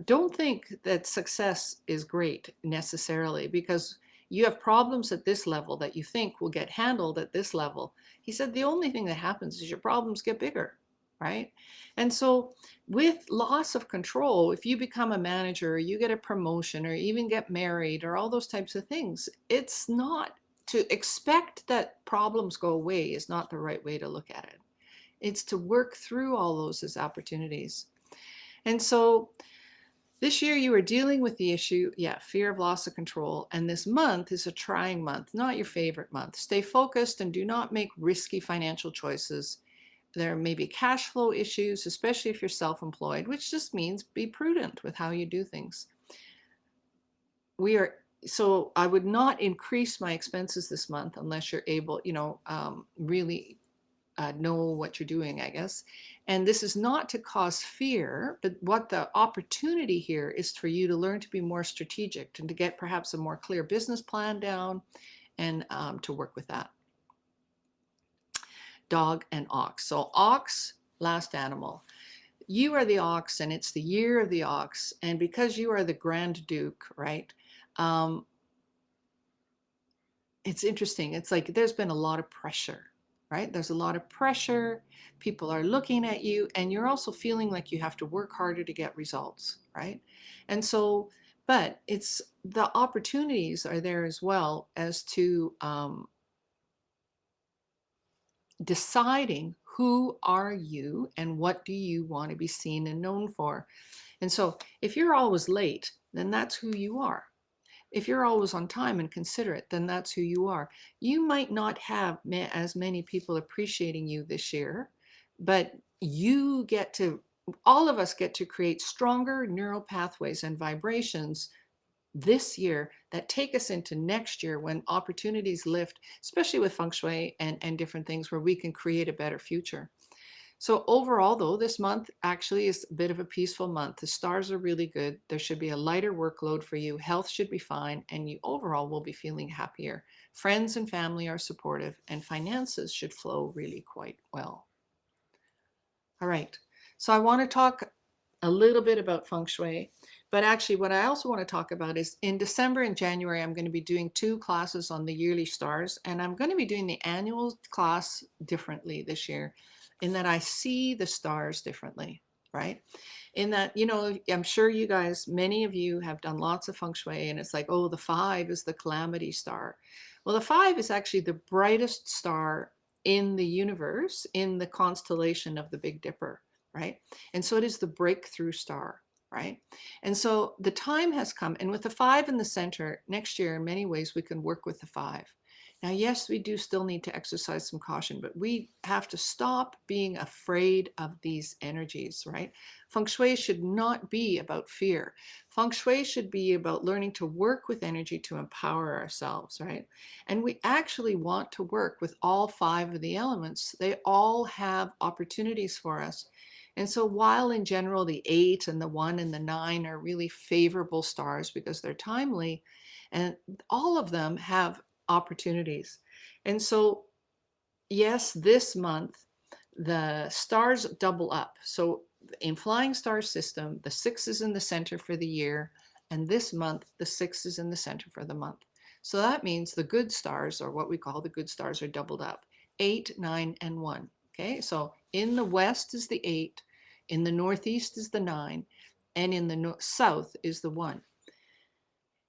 don't think that success is great necessarily because you have problems at this level that you think will get handled at this level. He said the only thing that happens is your problems get bigger, right? And so with loss of control, if you become a manager or you get a promotion or even get married or all those types of things, it's not to expect that problems go away is not the right way to look at it. It's to work through all those as opportunities. And so this year you are dealing with the issue, fear of loss of control. And this month is a trying month, not your favorite month. Stay focused and do not make risky financial choices. There may be cash flow issues, especially if you're self-employed, which just means be prudent with how you do things. So I would not increase my expenses this month unless you're able, really know what you're doing, I guess. And this is not to cause fear, but what the opportunity here is for you to learn to be more strategic and to get perhaps a more clear business plan down and to work with that. Dog and ox. So ox, last animal. You are the ox and it's the year of the ox. And because you are the Grand Duke, right? It's interesting. It's like there's been a lot of pressure, right? There's a lot of pressure. People are looking at you and you're also feeling like you have to work harder to get results, right? And so, but it's the opportunities are there as well as to deciding who are you and what do you want to be seen and known for. And so if you're always late, then that's who you are. If you're always on time and considerate, then that's who you are. You might not have as many people appreciating you this year, but you get to, all of us get to create stronger neural pathways and vibrations this year that take us into next year when opportunities lift, especially with feng shui and different things where we can create a better future. So overall, though, this month actually is a bit of a peaceful month. The stars are really good. There should be a lighter workload for you. Health should be fine, and you overall will be feeling happier. Friends and family are supportive, and finances should flow really quite well. All right, so I want to talk a little bit about feng shui, but actually what I also want to talk about is in December and January, I'm going to be doing 2 classes on the yearly stars, and I'm going to be doing the annual class differently this year in that I see the stars differently, right? In that, I'm sure you guys, many of you have done lots of feng shui and it's like, oh, the 5 is the calamity star. Well, the 5 is actually the brightest star in the universe, in the constellation of the Big Dipper, right? And so it is the breakthrough star, right? And so the time has come, and with the 5 in the center, next year, in many ways, we can work with the 5. Now, yes, we do still need to exercise some caution, but we have to stop being afraid of these energies, right? Feng Shui should not be about fear. Feng Shui should be about learning to work with energy to empower ourselves, right? And we actually want to work with all 5 of the elements. They all have opportunities for us. And so while in general, the 8 and the 1 and the 9 are really favorable stars because they're timely, and all of them have opportunities. And so, yes, this month, the stars double up. So in flying star system, the 6 is in the center for the year, and this month the 6 is in the center for the month. So that means the good stars, or what we call the good stars, are doubled up: 8, 9, and 1. Okay, so in the west is the 8, in the northeast is the 9, and in the south is the 1.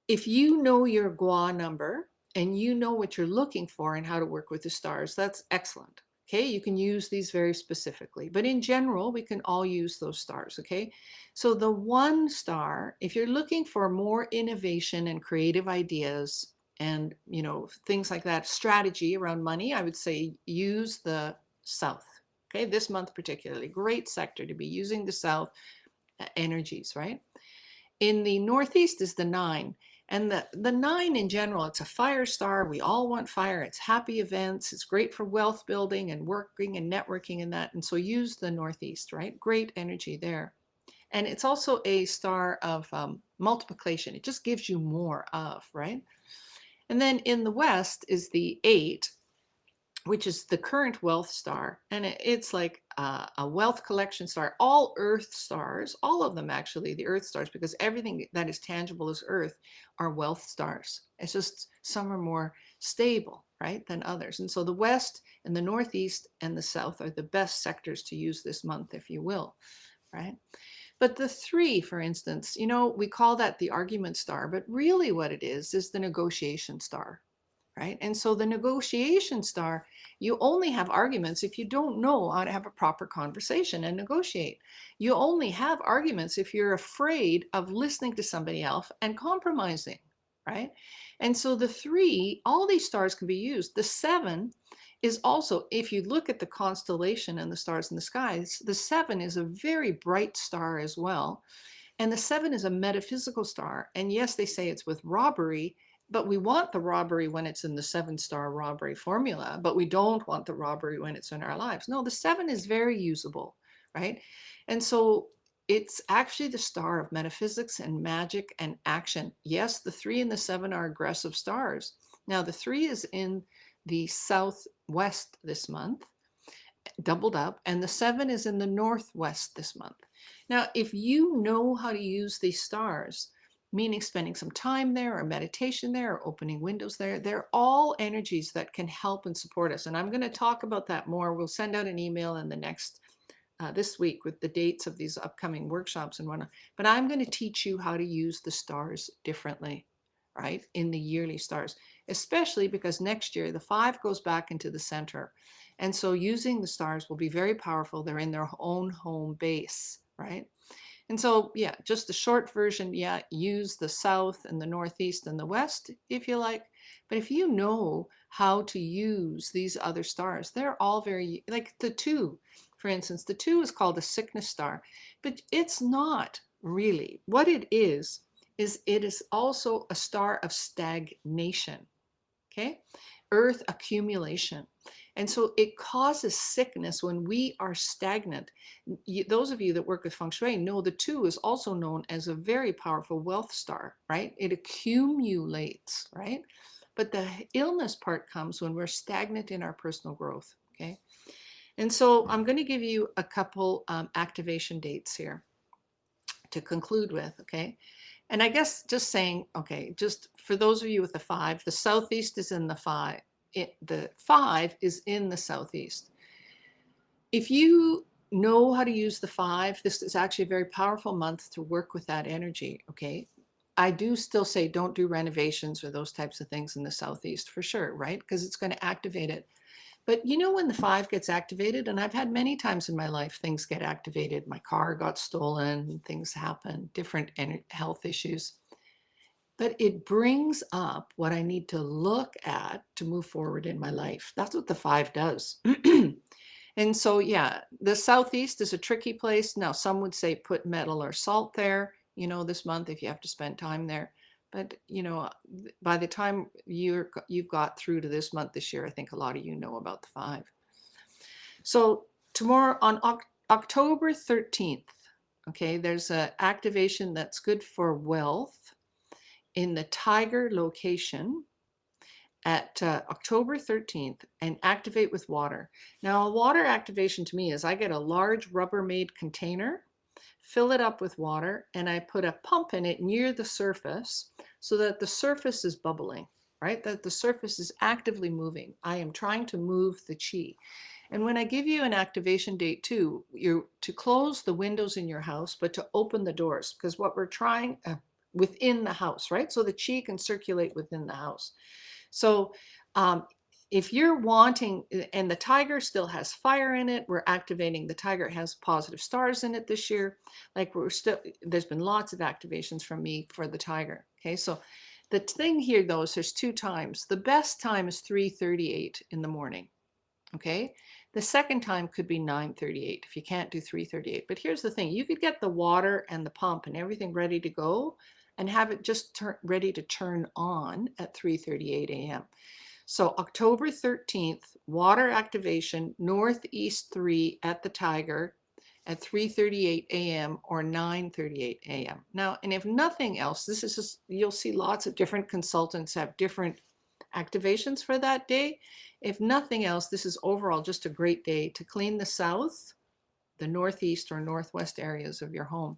If you know your Gua number and you know what you're looking for and how to work with the stars, that's excellent. Okay, you can use these very specifically, but in general, we can all use those stars. Okay, so the 1 star, if you're looking for more innovation and creative ideas and, you know, things like that, strategy around money, I would say use the south. Okay, this month particularly, great sector to be using the south energies, right? In the northeast is the 9. And the 9 in general, it's a fire star. We all want fire. It's happy events. It's great for wealth building and working and networking and that. And so use the northeast, right? Great energy there. And it's also a star of multiplication. It just gives you more of, right? And then in the west is the 8, which is the current wealth star. And it's like a wealth collection star. All earth stars, all of them actually, the earth stars, because everything that is tangible as earth are wealth stars. It's just some are more stable, right, than others. And so the west and the northeast and the south are the best sectors to use this month, if you will, right? But the 3, for instance, you know, we call that the argument star, but really what it is the negotiation star. Right? And so the negotiation star, you only have arguments if you don't know how to have a proper conversation and negotiate. You only have arguments if you're afraid of listening to somebody else and compromising, right? And so the 3, all these stars can be used. The 7 is also, if you look at the constellation and the stars in the skies, the 7 is a very bright star as well. And the 7 is a metaphysical star. And yes, they say it's with robbery, but we want the robbery when it's in the 7-star robbery formula, but we don't want the robbery when it's in our lives. No, the 7 is very usable, right? And so it's actually the star of metaphysics and magic and action. Yes, the 3 and the 7 are aggressive stars. Now, the 3 is in the southwest this month, doubled up, and the 7 is in the northwest this month. Now, if you know how to use these stars, meaning spending some time there or meditation there or opening windows there, they're all energies that can help and support us. And I'm going to talk about that more. We'll send out an email in the next, this week with the dates of these upcoming workshops and whatnot. But I'm going to teach you how to use the stars differently, right, in the yearly stars, especially because next year the 5 goes back into the center. And so using the stars will be very powerful. They're in their own home base, right? And so, yeah, just a short version, yeah, use the south and the northeast and the west if you like. But if you know how to use these other stars, they're all very, like the 2, for instance, the 2 is called a sickness star, but it's not really. What it is it is also a star of stagnation, okay? Earth accumulation. And so it causes sickness when we are stagnant. Those of you that work with Feng Shui know the 2 is also known as a very powerful wealth star, right? It accumulates, right? But the illness part comes when we're stagnant in our personal growth, okay? And so I'm going to give you a couple activation dates here to conclude with, okay? And I guess just saying, okay, just for those of you with the 5, the southeast is in the 5. The 5 is in the southeast. If you know how to use the 5, this is actually a very powerful month to work with that energy, okay? I do still say don't do renovations or those types of things in the southeast for sure, right? Because it's going to activate it. But you know when the 5 gets activated, and I've had many times in my life things get activated. My car got stolen, things happen, different health issues. But it brings up what I need to look at to move forward in my life. That's what the 5 does. And so, yeah, the southeast is a tricky place. Now, some would say put metal or salt there, you know, this month if you have to spend time there. But, you know, by the time you've got through to this month this year, I think a lot of you know about the 5. So tomorrow on October 13th, okay, there's an activation that's good for wealth in the Tiger location, at October 13th and activate with water. Now, a water activation to me is I get a large Rubbermaid container, fill it up with water, and I put a pump in it near the surface so that the surface is bubbling, right? That the surface is actively moving. I am trying to move the chi. And when I give you an activation date too, you're to close the windows in your house, but to open the doors, because what we're trying within the house, right? So the chi can circulate within the house. So if you're wanting, and the tiger still has fire in it, we're activating the tiger. It has positive stars in it this year. Like there's been lots of activations from me for the tiger. Okay, so the thing here though is there's 2 times. The best time is 3:38 in the morning. Okay, the second time could be 9:38 if you can't do 3:38. But here's the thing, you could get the water and the pump and everything ready to go and have it just ready to turn on at 3:38 a.m. So October 13th, water activation, Northeast 3 at the Tiger at 3:38 a.m. or 9:38 a.m. Now, and if nothing else, this is just, you'll see lots of different consultants have different activations for that day. If nothing else, this is overall just a great day to clean the south, the northeast or northwest areas of your home.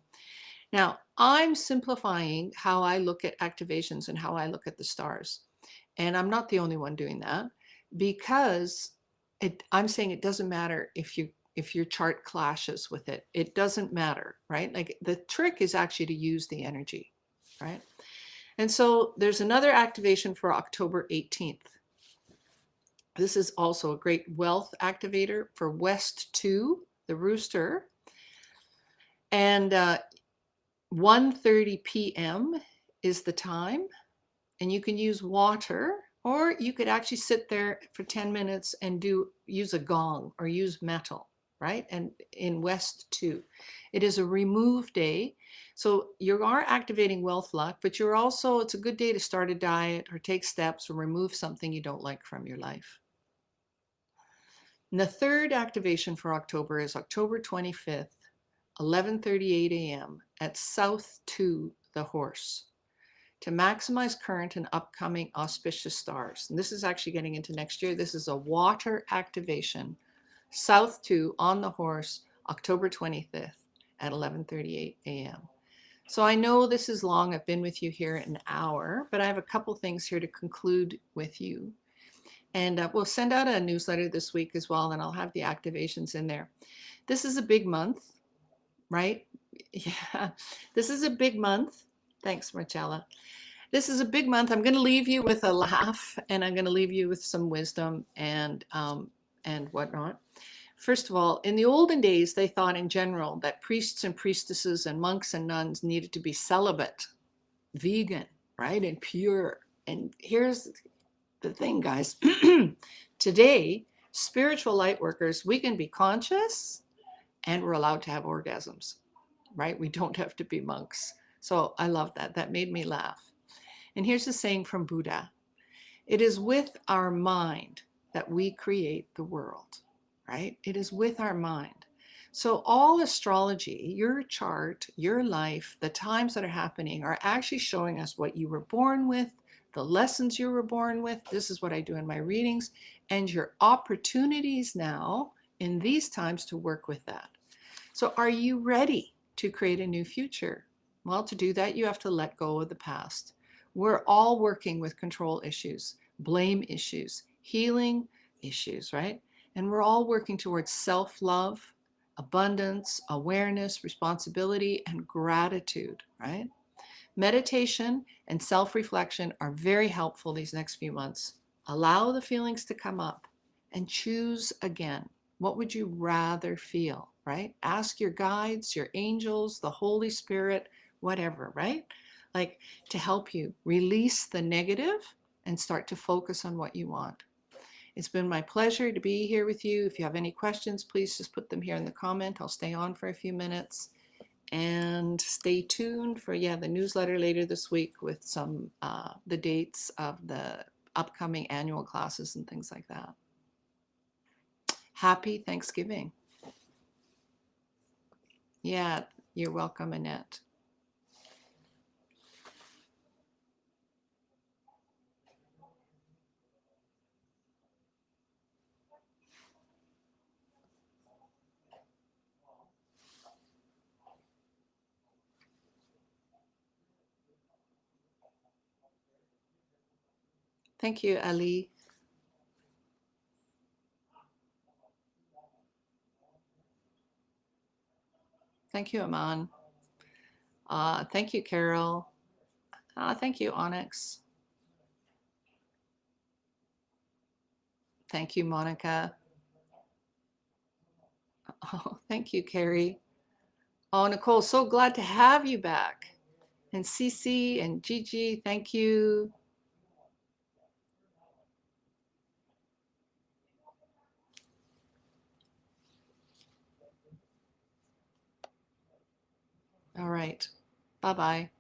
Now, I'm simplifying how I look at activations and how I look at the stars. And I'm not the only one doing that, because I'm saying it doesn't matter if your chart clashes with it. It doesn't matter, right? Like the trick is actually to use the energy, right? And so there's another activation for October 18th. This is also a great wealth activator for West 2, the rooster. And 1:30 p.m. is the time. And you can use water, or you could actually sit there for 10 minutes and use a gong or use metal, right? And in West 2, it is a remove day. So you are activating wealth luck, but you're also, it's a good day to start a diet or take steps or remove something you don't like from your life. And the third activation for October is October 25th, 11:38 a.m. at South 2, the horse, to maximize current and upcoming auspicious stars. And this is actually getting into next year. This is a water activation, South 2 on the horse, October 25th at 11:38 a.m. So I know this is long. I've been with you here an hour, but I have a couple things here to conclude with you. And we'll send out a newsletter this week as well, and I'll have the activations in there. This is a big month, right? Yeah, this is a big month. Thanks, Marcella. This is a big month. I'm going to leave you with a laugh, and I'm going to leave you with some wisdom and whatnot. First of all, in the olden days, they thought in general that priests and priestesses and monks and nuns needed to be celibate, vegan, right, and pure. And here's the thing, guys. Today, spiritual light workers, we can be conscious and we're allowed to have orgasms, right? We don't have to be monks. So I love that. That made me laugh. And here's the saying from Buddha: it is with our mind that we create the world, right? It is with our mind. So all astrology, your chart, your life, the times that are happening are actually showing us what you were born with, the lessons you were born with. This is what I do in my readings, and your opportunities now in these times to work with that. So are you ready to create a new future? Well, to do that, you have to let go of the past. We're all working with control issues, blame issues, healing issues, right? And we're all working towards self-love, abundance, awareness, responsibility, and gratitude, right? Meditation and self-reflection are very helpful these next few months. Allow the feelings to come up and choose again. What would you rather feel, right? Ask your guides, your angels, the Holy Spirit, whatever, right? Like, to help you release the negative and start to focus on what you want. It's been my pleasure to be here with you. If you have any questions, please just put them here in the comment. I'll stay on for a few minutes. And stay tuned for, the newsletter later this week with some, the dates of the upcoming annual classes and things like that. Happy Thanksgiving. Yeah, you're welcome, Annette. Thank you, Ali. Thank you, Aman. Thank you, Carol. Thank you, Onyx. Thank you, Monica. Oh, thank you, Carrie. Oh, Nicole, so glad to have you back. And Cece and Gigi, thank you. All right. Bye-bye.